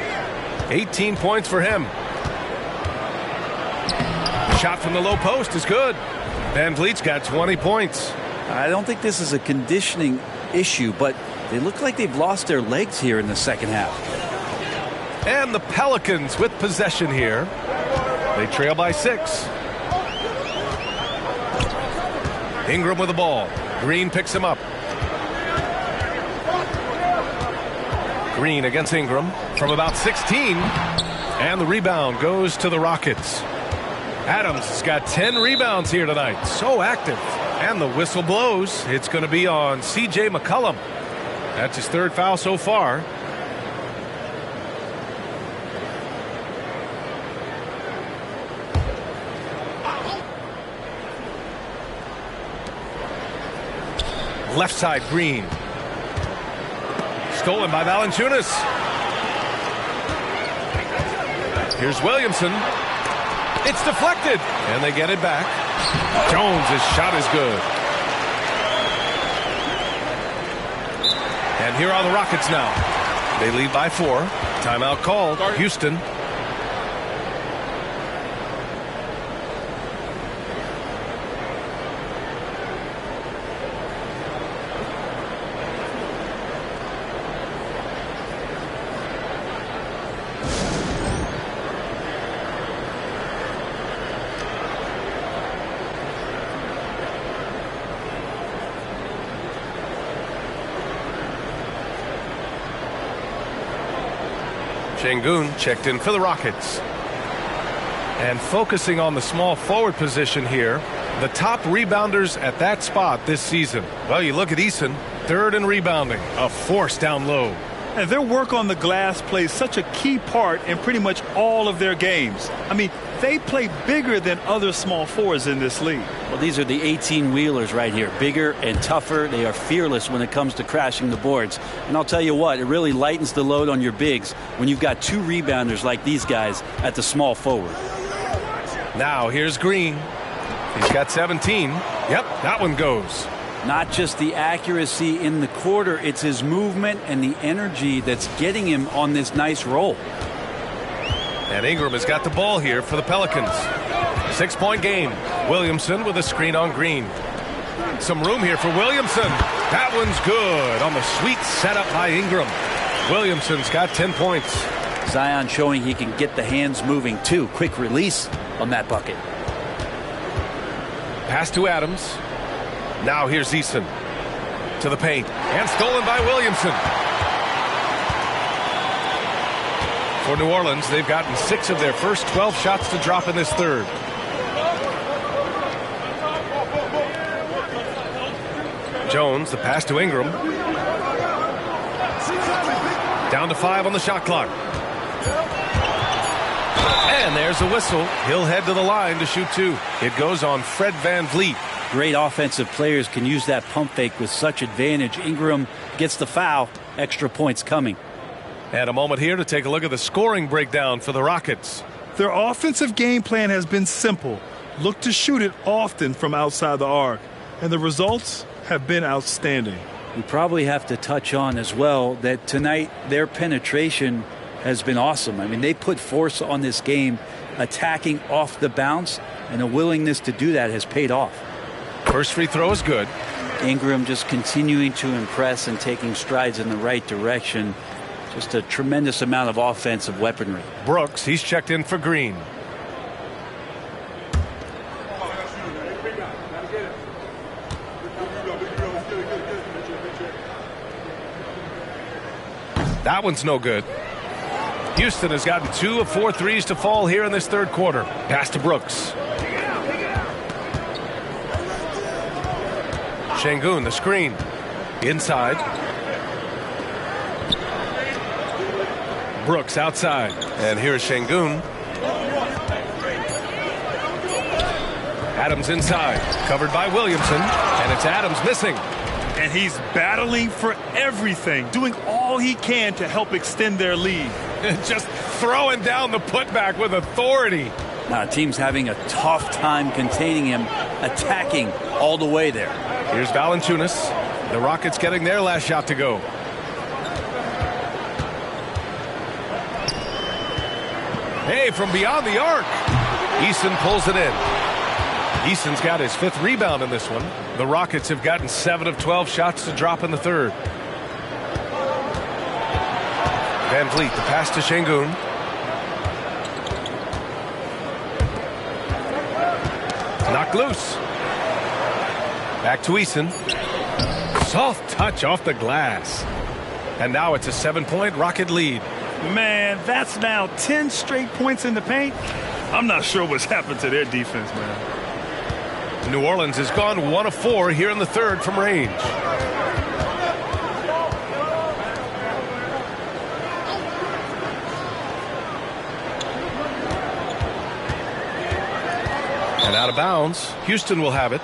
18 points for him. Shot from the low post is good. Van Vliet's got 20 points. I don't think this is a conditioning issue, but they look like they've lost their legs here in the second half. And the Pelicans with possession here. They trail by 6. Ingram with the ball. Green picks him up. Green against Ingram from about 16. And the rebound goes to the Rockets. Adams has got 10 rebounds here tonight. So active. And the whistle blows. It's going to be on C.J. McCollum. That's his 3rd foul so far. Left side, Green. Stolen by Valanciunas. Here's Williamson. It's deflected, and they get it back. Jones' shot is good. And here are the Rockets now. They lead by 4. Timeout called. Houston. Şengün checked in for the Rockets. And focusing on the small forward position here, the top rebounders at that spot this season. Well, you look at Eason, 3rd in rebounding, a force down low. And their work on the glass plays such a key part in pretty much all of their games. I mean, they play bigger than other small forwards in this league. Well, these are the 18-wheelers right here. Bigger and tougher. They are fearless when it comes to crashing the boards. And I'll tell you what, it really lightens the load on your bigs when you've got 2 rebounders like these guys at the small forward. Now here's Green. He's got 17. Yep, that one goes. Not just the accuracy in the quarter, it's his movement and the energy that's getting him on this nice roll. And Ingram has got the ball here for the Pelicans. 6-point game. Williamson with a screen on Green. Some room here for Williamson. That one's good on the sweet setup by Ingram. Williamson's got 10 points. Zion showing he can get the hands moving too. Quick release on that bucket. Pass to Adams. Now here's Eason to the paint. And stolen by Williamson. For New Orleans, they've gotten 6 of their first 12 shots to drop in this third. Jones, the pass to Ingram. Down to 5 on the shot clock. And there's a whistle. He'll head to the line to shoot 2. It goes on Fred VanVleet. Great offensive players can use that pump fake with such advantage. Ingram gets the foul. Extra points coming. And a moment here to take a look at the scoring breakdown for the Rockets. Their offensive game plan has been simple. Look to shoot it often from outside the arc. And the results have been outstanding. We probably have to touch on as well that tonight their penetration has been awesome. I mean, they put force on this game, attacking off the bounce, and a willingness to do that has paid off. First free throw is good. Ingram just continuing to impress and taking strides in the right direction. Just a tremendous amount of offensive weaponry. Brooks, he's checked in for Green. That one's no good. Houston has gotten 2 of 4 threes to fall here in this third quarter. Pass to Brooks. Şengün, the screen. Inside. Brooks outside. And here's Şengün. Adams inside. Covered by Williamson. And it's Adams missing. And he's battling for everything, doing all he can to help extend their lead. Just throwing down the putback with authority. Now, the team's having a tough time containing him, attacking all the way there. Here's Valanciunas. The Rockets getting their last shot to go. Hey, from beyond the arc. Eason pulls it in. Eason's got his 5th rebound in this one. The Rockets have gotten 7 of 12 shots to drop in the third. VanVleet, the pass to Şengün. Knocked loose. Back to Eason. Soft touch off the glass. And now it's a 7-point Rocket lead. Man, that's now 10 straight points in the paint. I'm not sure what's happened to their defense, man. New Orleans has gone 1 of 4 here in the third from range. And out of bounds, Houston will have it.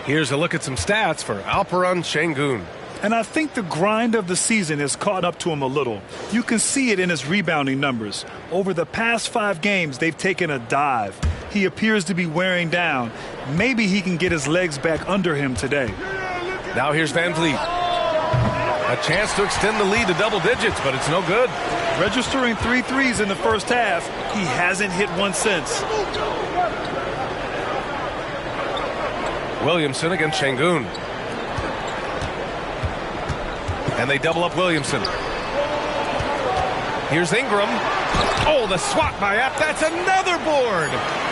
Here's a look at some stats for Alperen Şengün. And I think the grind of the season has caught up to him a little. You can see it in his rebounding numbers. Over the past 5 games, they've taken a dive. He appears to be wearing down. Maybe he can get his legs back under him today. Now here's VanVleet. A chance to extend the lead to double digits, but it's no good. Registering 3 threes in the first half. He hasn't hit one since. Williamson against Şengün. And they double up Williamson. Here's Ingram. Oh, the swat by App. That's another board.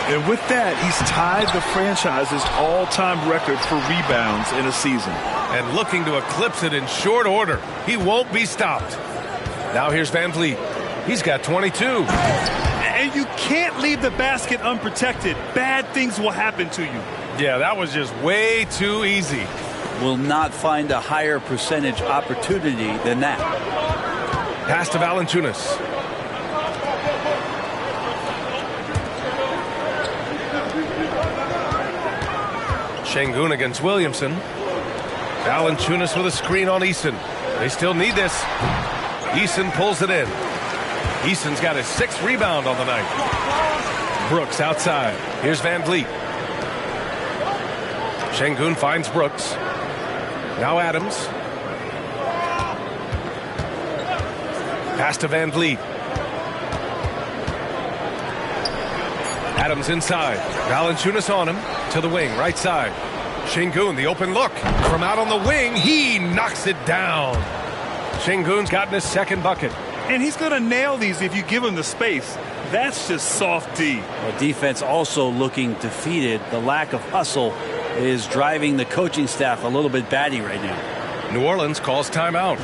And with that, he's tied the franchise's all-time record for rebounds in a season. And looking to eclipse it in short order. He won't be stopped. Now here's Van Vliet. He's got 22. And you can't leave the basket unprotected. Bad things will happen to you. Yeah, that was just way too easy. Will not find a higher percentage opportunity than that. Pass to Valanciunas. Şengün against Williamson. Valanciunas with a screen on Eason. They still need this. Eason pulls it in. Eason's got his 6th rebound on the night. Brooks outside. Here's Van Vliet. Şengün finds Brooks. Now Adams. Pass to Van Vliet. Adams inside. Valanciunas on him. To the wing, right side. Şengün, the open look. From out on the wing, he knocks it down. Şengün's gotten his 2nd bucket. And he's going to nail these if you give him the space. That's just soft D. Well, defense also looking defeated. The lack of hustle is driving the coaching staff a little bit batty right now. New Orleans calls timeout.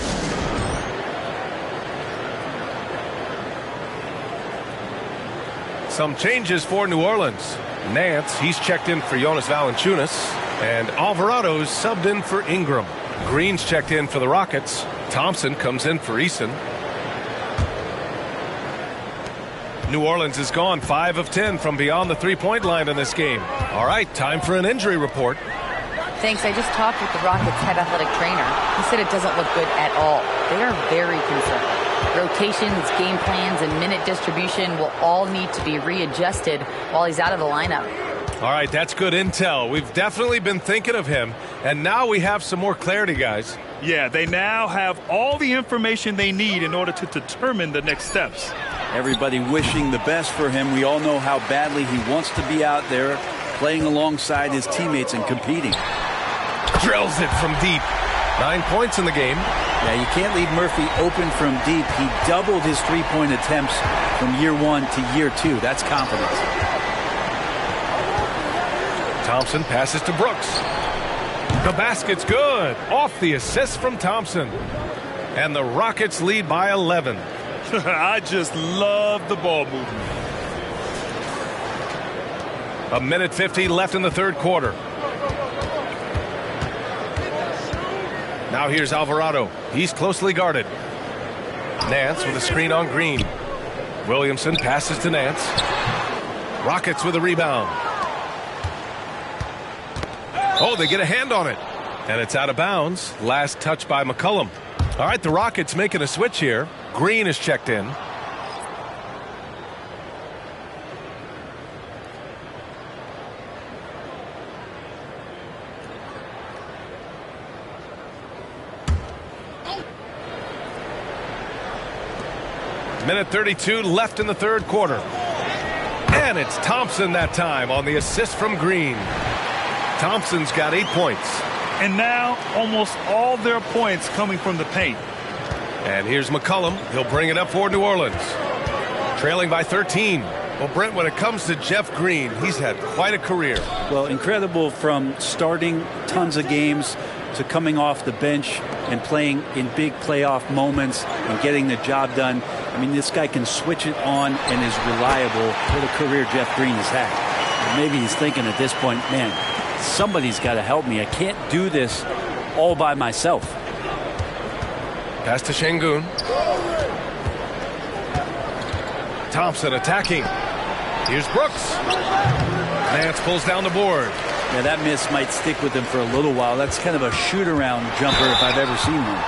Some changes for New Orleans. Nance, he's checked in for Jonas Valanciunas. And Alvarado's subbed in for Ingram. Green's checked in for the Rockets. Thompson comes in for Eason. New Orleans is gone 5 of 10 from beyond the three-point line in this game. All right, time for an injury report. Thanks. I just talked with the Rockets head athletic trainer. He said it doesn't look good at all. They are very concerned. Rotations, game plans, and minute distribution will all need to be readjusted while he's out of the lineup. All right, that's good intel. We've definitely been thinking of him, and now we have some more clarity, guys. Yeah, they now have all the information they need in order to determine the next steps. Everybody wishing the best for him. We all know how badly he wants to be out there playing alongside his teammates and competing. Drills it from deep. 9 points in the game. Yeah, you can't leave Murphy open from deep. He doubled his three-point attempts from year 1 to year 2. That's confidence. Thompson passes to Brooks. The basket's good. Off the assist from Thompson. And the Rockets lead by 11. I just love the ball movement. 1:50 left in the 3rd quarter. Now here's Alvarado. He's closely guarded. Nance with a screen on Green. Williamson passes to Nance. Rockets with a rebound. Oh, they get a hand on it. And it's out of bounds. Last touch by McCollum. All right, the Rockets making a switch here. Green is checked in. Minute 32 left in the 3rd quarter. And it's Thompson that time on the assist from Green. Thompson's got 8 points. And now almost all their points coming from the paint. And here's McCollum. He'll bring it up for New Orleans. Trailing by 13. Well, Brent, when it comes to Jeff Green, he's had quite a career. Well, incredible from starting tons of games to coming off the bench and playing in big playoff moments and getting the job done. I mean, this guy can switch it on and is reliable. What a career Jeff Green has had. And maybe he's thinking at this point, man, somebody's got to help me. I can't do this all by myself. Pass to Şengün. Thompson attacking. Here's Brooks. Nance pulls down the board. Yeah, that miss might stick with him for a little while. That's kind of a shoot-around jumper if I've ever seen one.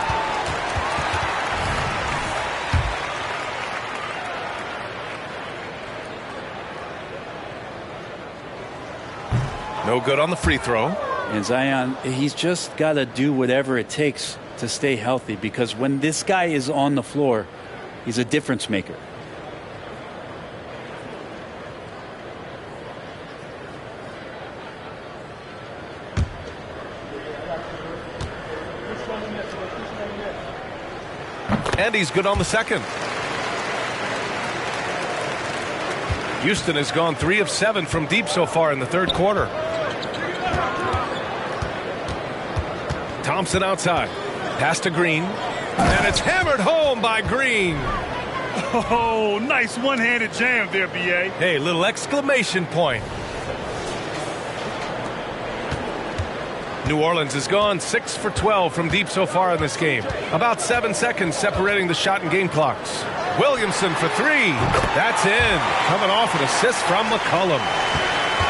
No good on the free throw. And Zion, he's just got to do whatever it takes to stay healthy, because when this guy is on the floor, he's a difference maker. And he's good on the second. Houston has gone 3 of 7 from deep so far in the third quarter. Thompson outside. Pass to Green. And it's hammered home by Green. Oh, nice one-handed jam there, B.A. Hey, little exclamation point. New Orleans has gone 6 for 12 from deep so far in this game. About 7 seconds separating the shot and game clocks. Williamson for 3. That's in. Coming off an assist from McCollum.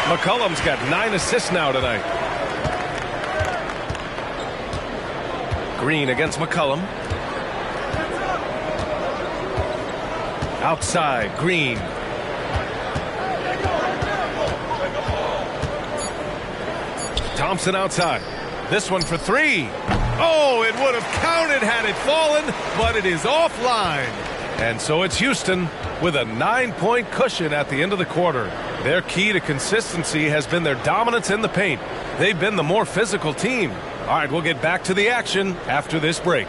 McCollum's got 9 assists now tonight. Green against McCollum. Outside, Green. Thompson outside. This one for 3. Oh, it would have counted had it fallen, but it is offline. And so it's Houston with a 9-point cushion at the end of the quarter. Their key to consistency has been their dominance in the paint. They've been the more physical team. All right, we'll get back to the action after this break.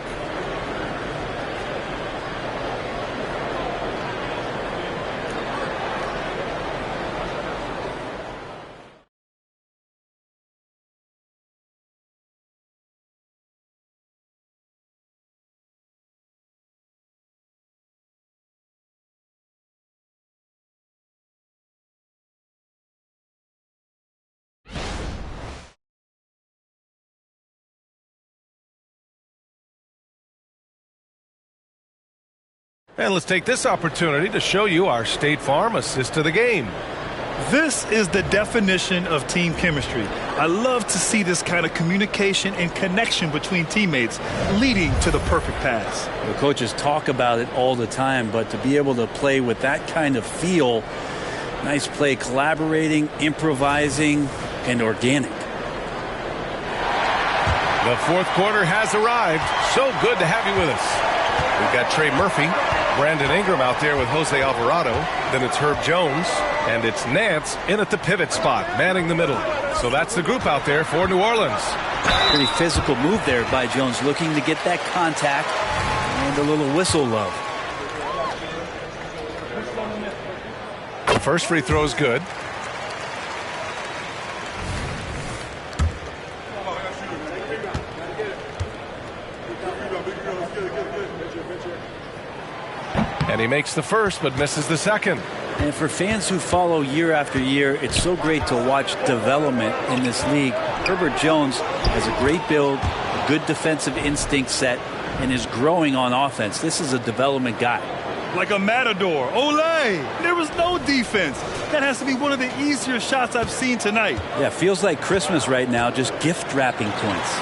And let's take this opportunity to show you our State Farm assist to the game. This is the definition of team chemistry. I love to see this kind of communication and connection between teammates leading to the perfect pass. The coaches talk about it all the time, but to be able to play with that kind of feel, nice play, collaborating, improvising, and organic. The fourth quarter has arrived. So good to have you with us. We've got Trey Murphy, Brandon Ingram out there with Jose Alvarado. Then it's Herb Jones, and it's Nance in at the pivot spot, manning the middle. So that's the group out there for New Orleans. Pretty physical move there by Jones, looking to get that contact and a little whistle love. The first free throw is good. And he makes the first, but misses the second. And for fans who follow year after year, it's so great to watch development in this league. Herbert Jones has a great build, a good defensive instinct set, and is growing on offense. This is a development guy. Like a matador. Olé! There was no defense. That has to be one of the easier shots I've seen tonight. Yeah, feels like Christmas right now, just gift wrapping points.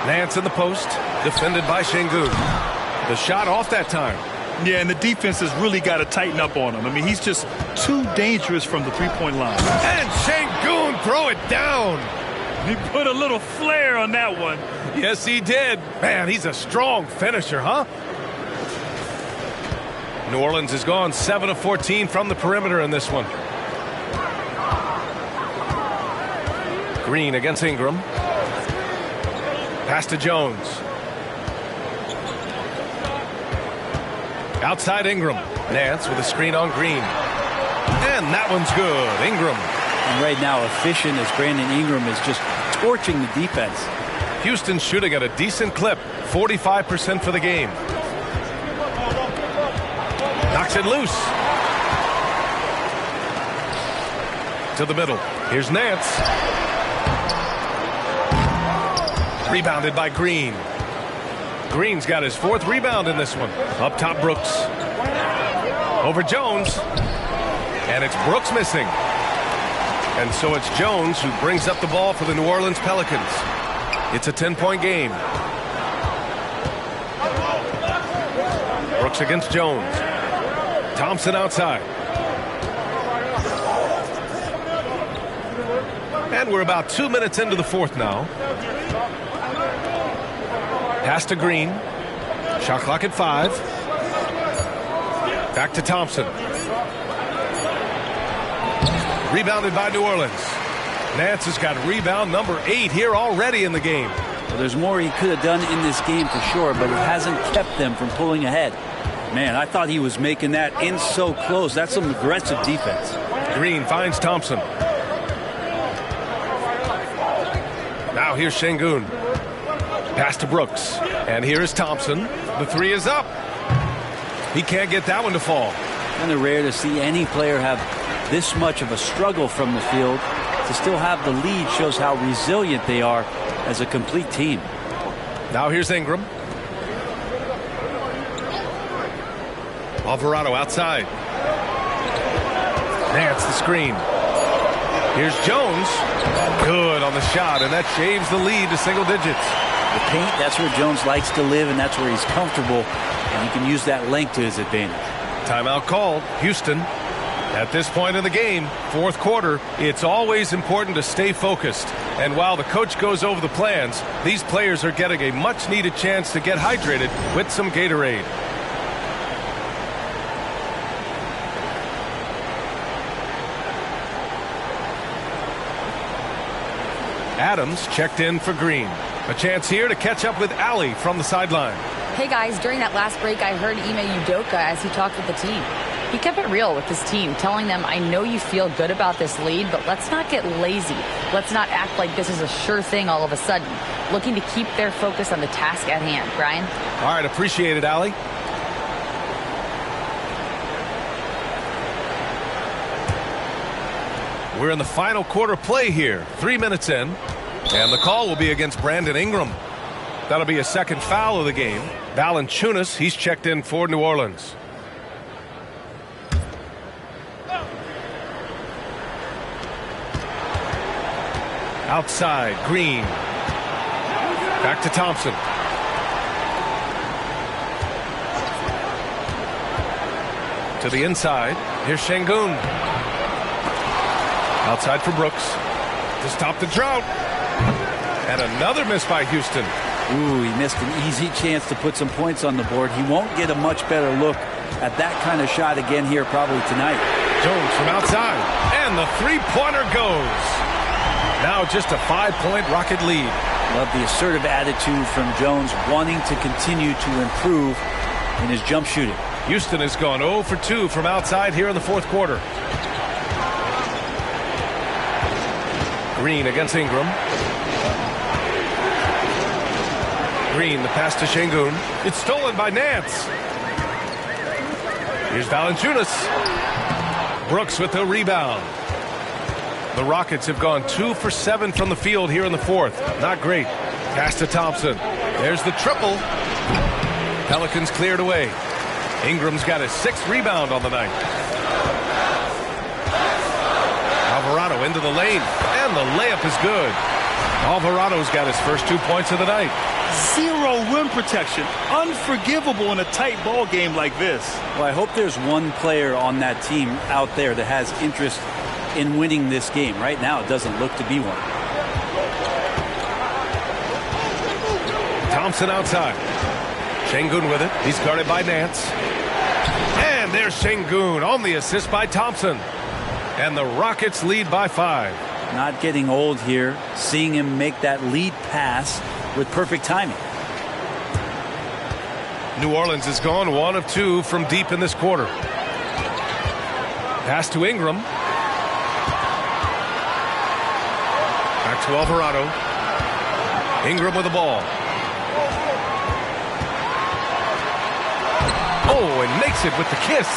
Nance in the post, defended by Şengün. The shot off that time. Yeah, and the defense has really got to tighten up on him. I mean, he's just too dangerous from the three-point line. And Şengün throw it down. He put a little flair on that one. Yes, he did. Man, he's a strong finisher, huh? New Orleans has gone 7 of 14 from the perimeter in this one. Green against Ingram. Pass to Jones. Outside Ingram. Nance with a screen on Green. And that one's good. Ingram. And right now, efficient as Brandon Ingram is just torching the defense. Houston's shooting at a decent clip. 45% for the game. Knocks it loose. To the middle. Here's Nance. Rebounded by Green. Green's got his 4th rebound in this one. Up top, Brooks. Over Jones. And it's Brooks missing. And so it's Jones who brings up the ball for the New Orleans Pelicans. It's a 10-point game. Brooks against Jones. Thompson outside. And we're about 2 minutes into the fourth now. Pass to Green. Shot clock at 5. Back to Thompson. Rebounded by New Orleans. Nance has got rebound number 8 here already in the game. Well, there's more he could have done in this game for sure, but it hasn't kept them from pulling ahead. Man, I thought he was making that in so close. That's some aggressive defense. Green finds Thompson. Now here's Şengün. Pass to Brooks. And here is Thompson. The 3 is up. He can't get that one to fall. Kind of rare to see any player have this much of a struggle from the field. To still have the lead shows how resilient they are as a complete team. Now here's Ingram. Alvarado outside. Nance the screen. Here's Jones. Good on the shot, and that shaves the lead to single digits. The paint, that's where Jones likes to live, and that's where he's comfortable, and he can use that length to his advantage. Timeout called. Houston. At this point in the game, fourth quarter, it's always important to stay focused. And while the coach goes over the plans, these players are getting a much-needed chance to get hydrated with some Gatorade. Adams checked in for Green. A chance here to catch up with Allie from the sideline. Hey guys, during that last break, I heard Ime Udoka as he talked with the team. He kept it real with his team, telling them, I know you feel good about this lead, but let's not get lazy. Let's not act like this is a sure thing all of a sudden. Looking to keep their focus on the task at hand. Brian? All right, appreciate it, Allie. We're in the final quarter play here. 3 minutes in. And the call will be against Brandon Ingram. That'll be a second foul of the game. Valanciunas, he's checked in for New Orleans. Outside, Green. Back to Thompson. To the inside. Here's Şengün. Outside for Brooks. To stop the drought. And another miss by Houston. Ooh, he missed an easy chance to put some points on the board. He won't get a much better look at that kind of shot again here probably tonight. Jones from outside. And the three-pointer goes. Now just a 5-point Rocket lead. Love the assertive attitude from Jones, wanting to continue to improve in his jump shooting. Houston has gone 0 for 2 from outside here in the fourth quarter. Green against Ingram. Green, the pass to Şengün. It's stolen by Nance. Here's Valanciunas. Brooks with the rebound. The Rockets have gone 2 for 7 from the field here in the fourth. Not great. Pass to Thompson. There's the triple. Pelicans cleared away. Ingram's got his 6th rebound on the night. Alvarado into the lane, and the layup is good. Alvarado's got his first 2 points of the night. Zero rim protection. Unforgivable in a tight ball game like this. Well, I hope there's one player on that team out there that has interest in winning this game. Right now, it doesn't look to be one. Thompson outside. Şengün with it. He's guarded by Nance. And there's Şengün on the assist by Thompson. And the Rockets lead by 5. Not getting old here. Seeing him make that lead pass with perfect timing. New Orleans has gone 1 of 2 from deep in this quarter. Pass to Ingram. Back to Alvarado. Ingram with the ball. Oh, and makes it with the kiss.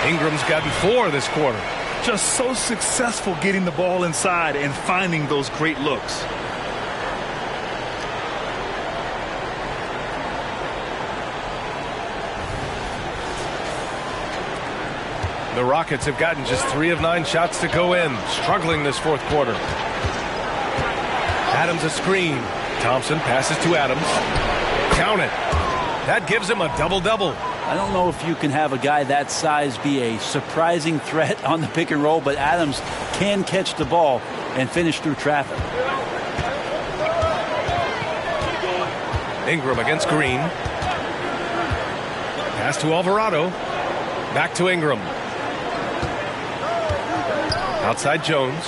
Ingram's gotten 4 this quarter. Just so successful getting the ball inside and finding those great looks. The Rockets have gotten just 3 of 9 shots to go in, struggling this fourth quarter. Adams a screen. Thompson passes to Adams. Count it. That gives him a double-double. I don't know if you can have a guy that size be a surprising threat on the pick and roll, but Adams can catch the ball and finish through traffic. Ingram against Green. Pass to Alvarado. Back to Ingram. Outside Jones.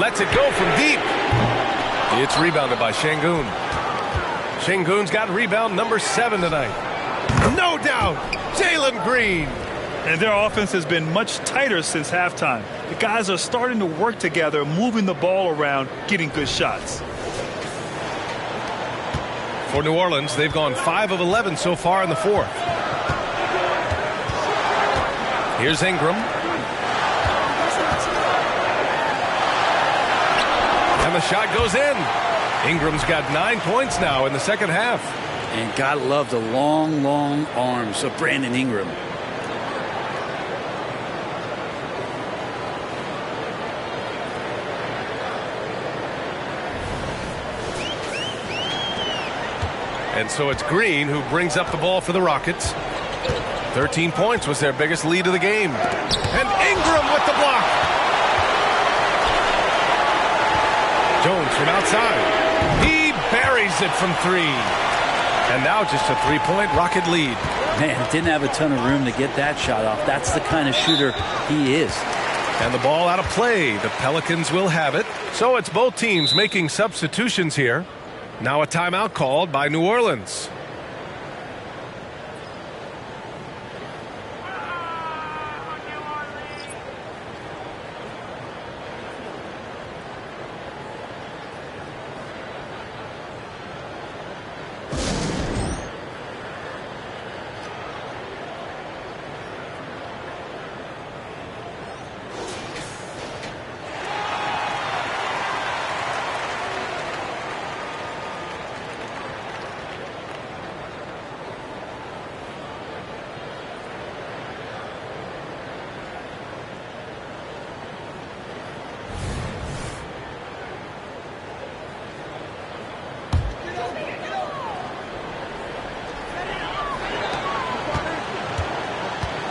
Lets it go from deep. It's rebounded by Şengün. Şengün's got rebound number 7 tonight. No doubt, Jalen Green. And their offense has been much tighter since halftime. The guys are starting to work together, moving the ball around, getting good shots. For New Orleans, they've gone 5 of 11 so far in the fourth. Here's Ingram. And the shot goes in. Ingram's got 9 points now in the second half. And gotta love the long, long arms of Brandon Ingram. And so it's Green who brings up the ball for the Rockets. 13 points was their biggest lead of the game. And Ingram with the block. Jones from outside. He buries it from 3. And now just a 3-point Rocket lead. Man, didn't have a ton of room to get that shot off. That's the kind of shooter he is. And the ball out of play. The Pelicans will have it. So it's both teams making substitutions here. Now a timeout called by New Orleans.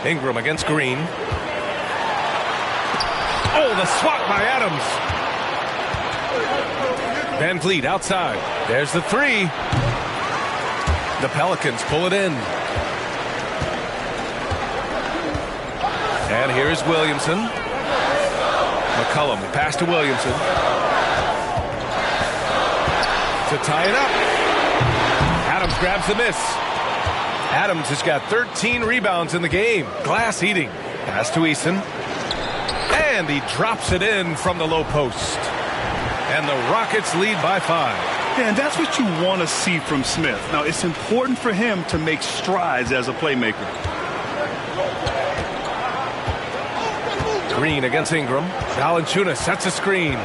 Ingram against Green. Oh, the swat by Adams. Van Vliet outside. There's the 3. The Pelicans pull it in. And here's Williamson. McCollum, pass to Williamson. To tie it up. Adams grabs the miss. Adams has got 13 rebounds in the game. Glass eating. Pass to Eason. And he drops it in from the low post. And the Rockets lead by 5. Yeah, and that's what you want to see from Smith. Now, it's important for him to make strides as a playmaker. Green against Ingram. Valanciunas sets a screen.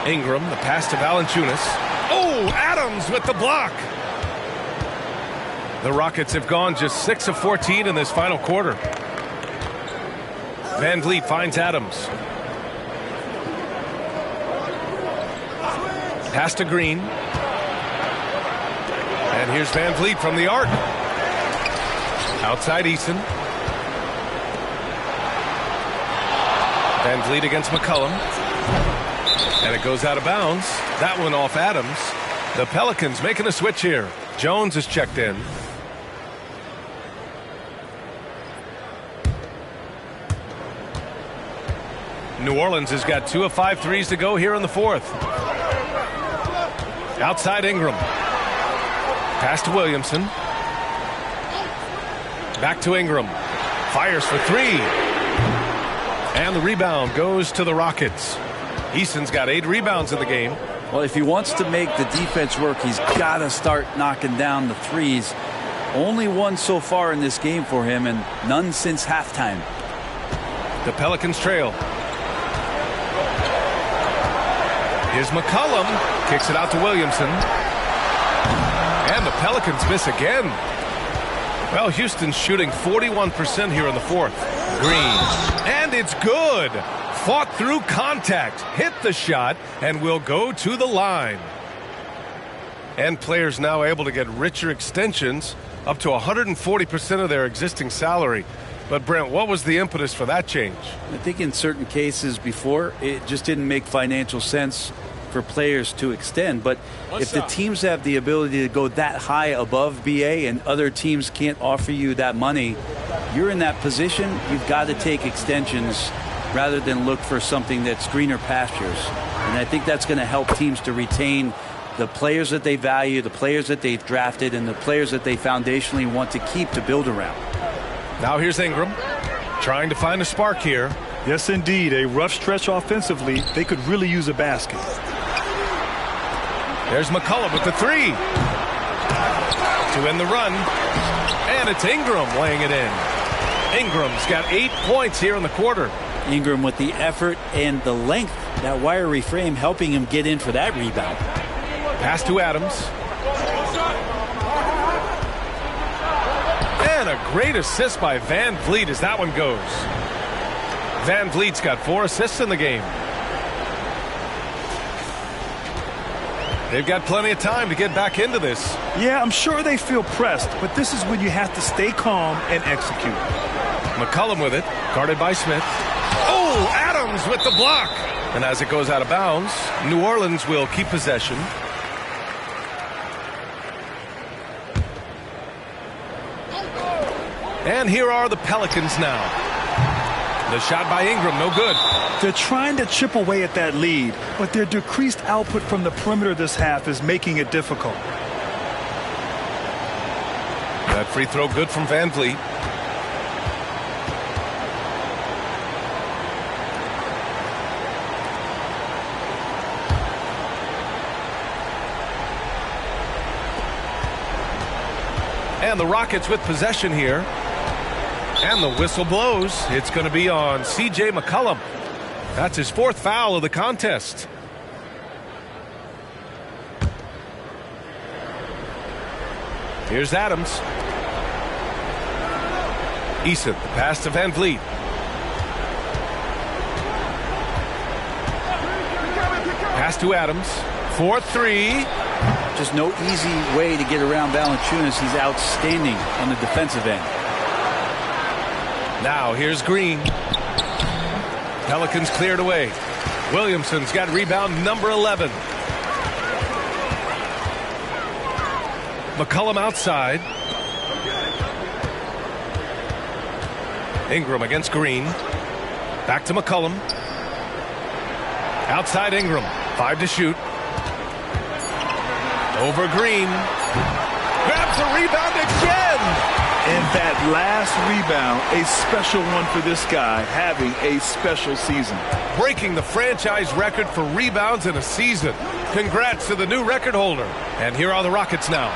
Ingram, the pass to Valanciunas. Oh, Adams with the block. The Rockets have gone just 6 of 14 in this final quarter. Van Vliet finds Adams. Pass to Green. And here's Van Vliet from the arc. Outside Eason. Van Vliet against McCollum. And it goes out of bounds. That one off Adams. The Pelicans making a switch here. Jones is checked in. New Orleans has got 2 of 5 threes to go here in the fourth. Outside Ingram. Pass to Williamson. Back to Ingram. Fires for 3. And the rebound goes to the Rockets. Eason's got 8 rebounds in the game. Well, if he wants to make the defense work, he's got to start knocking down the threes. Only one so far in this game for him, and none since halftime. The Pelicans trail. Here's McCollum. Kicks it out to Williamson. And the Pelicans miss again. Well, Houston's shooting 41% here in the fourth. Green. And it's good. Fought through contact. Hit the shot and will go to the line. And players now able to get richer extensions up to 140% of their existing salary. But, Brent, what was the impetus for that change? I think in certain cases before, it just didn't make financial sense for players to extend. But if the teams have the ability to go that high above BA and other teams can't offer you that money, you're in that position, you've got to take extensions rather than look for something that's greener pastures. And I think that's going to help teams to retain the players that they value, the players that they've drafted, and the players that they foundationally want to keep to build around. Now here's Ingram trying to find a spark here. Yes, indeed. A rough stretch offensively. They could really use a basket. There's McCollum with the three. To end the run. And it's Ingram laying it in. Ingram's got 8 points here in the quarter. Ingram with the effort and the length, that wiry frame helping him get in for that rebound. Pass to Adams. And a great assist by Van Vliet as that one goes. Van Vliet's got 4 assists in the game. They've got plenty of time to get back into this. Yeah, I'm sure they feel pressed, but this is when you have to stay calm and execute. McCollum with it, guarded by Smith. Oh, Adams with the block. And as it goes out of bounds, New Orleans will keep possession. And here are the Pelicans now. The shot by Ingram, no good. They're trying to chip away at that lead, but their decreased output from the perimeter this half is making it difficult. That free throw good from Van Vliet. And the Rockets with possession here. And the whistle blows. It's going to be on C.J. McCollum. That's his 4th foul of the contest. Here's Adams. Eason, the pass to Van Vliet. Pass to Adams. 4-3. Just no easy way to get around Valanciunas. He's outstanding on the defensive end. Now here's Green. Pelicans cleared away. Williamson's got rebound number 11. McCollum outside. Ingram against Green. Back to McCollum. Outside Ingram. 5 to shoot. Over Green. Grabs a rebound again. And that last rebound, a special one for this guy, having a special season. Breaking the franchise record for rebounds in a season. Congrats to the new record holder. And here are the Rockets now.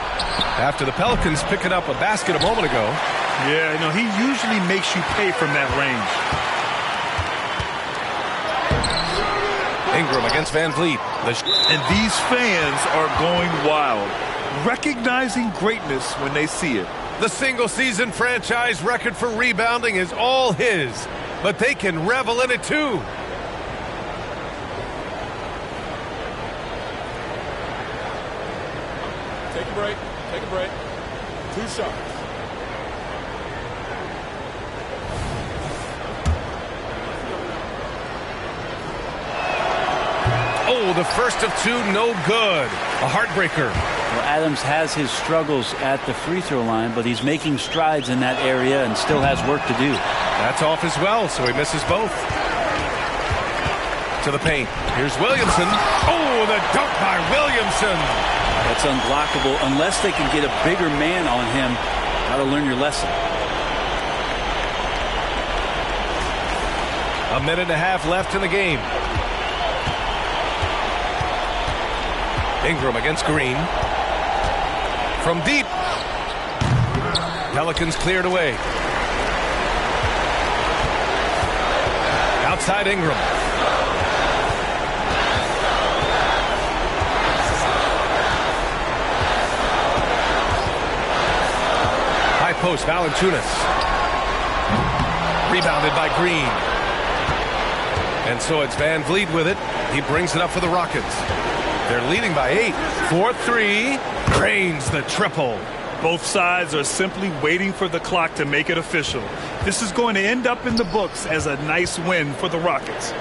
After the Pelicans picking up a basket a moment ago. Yeah, you know, he usually makes you pay from that range. Ingram against Van Vliet. And these fans are going wild, recognizing greatness when they see it. The single-season franchise record for rebounding is all his, but they can revel in it too. Take a break. Take a break. 2 shots. Oh, the first of 2, no good. A heartbreaker. Well, Adams has his struggles at the free throw line, but he's making strides in that area and still has work to do. That's off as well, so he misses both. To the paint. Here's Williamson. Oh, the dunk by Williamson. That's unblockable unless they can get a bigger man on him. Got to learn your lesson. A minute and a half left in the game. Ingram against Green. From deep. Pelicans cleared away. Outside Ingram. High post, Valanciunas. Rebounded by Green. And so it's Van Vliet with it. He brings it up for the Rockets. They're leading by 8. 4-3. Drains the triple. Both sides are simply waiting for the clock to make it official. This is going to end up in the books as a nice win for the Rockets.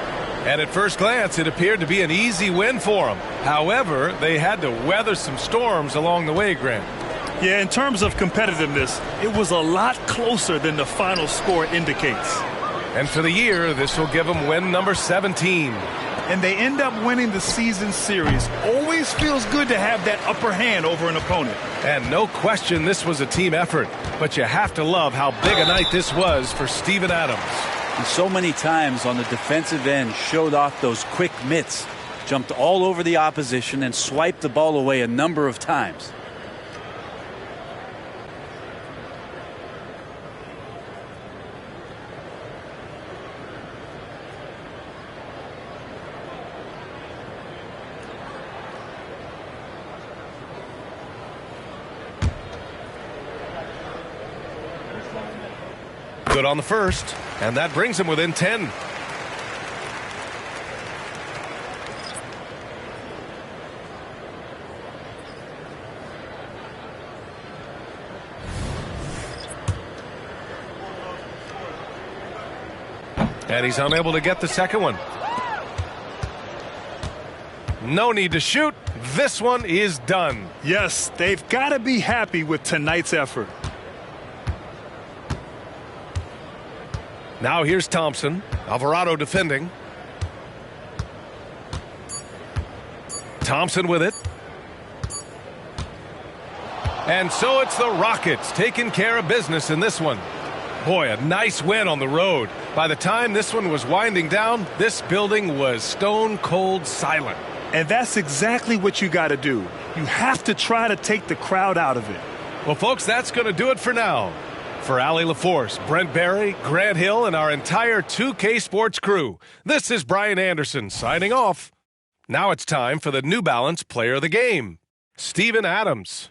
And at first glance, it appeared to be an easy win for them. However, they had to weather some storms along the way, Grant. Yeah, in terms of competitiveness, it was a lot closer than the final score indicates. And for the year, this will give them win number 17. And they end up winning the season series. Always feels good to have that upper hand over an opponent. And no question this was a team effort. But you have to love how big a night this was for Steven Adams. And so many times on the defensive end showed off those quick mitts. Jumped all over the opposition and swiped the ball away a number of times. Good on the first, and that brings him within 10. And he's unable to get the second one. No need to shoot. This one is done. Yes, they've got to be happy with tonight's effort. Now here's Thompson. Alvarado defending. Thompson with it. And so it's the Rockets taking care of business in this one. Boy, a nice win on the road. By the time this one was winding down, this building was stone cold silent. And that's exactly what you got to do. You have to try to take the crowd out of it. Well, folks, that's going to do it for now. For Allie LaForce, Brent Barry, Grant Hill, and our entire 2K Sports crew, this is Brian Anderson signing off. Now it's time for the New Balance Player of the Game, Steven Adams.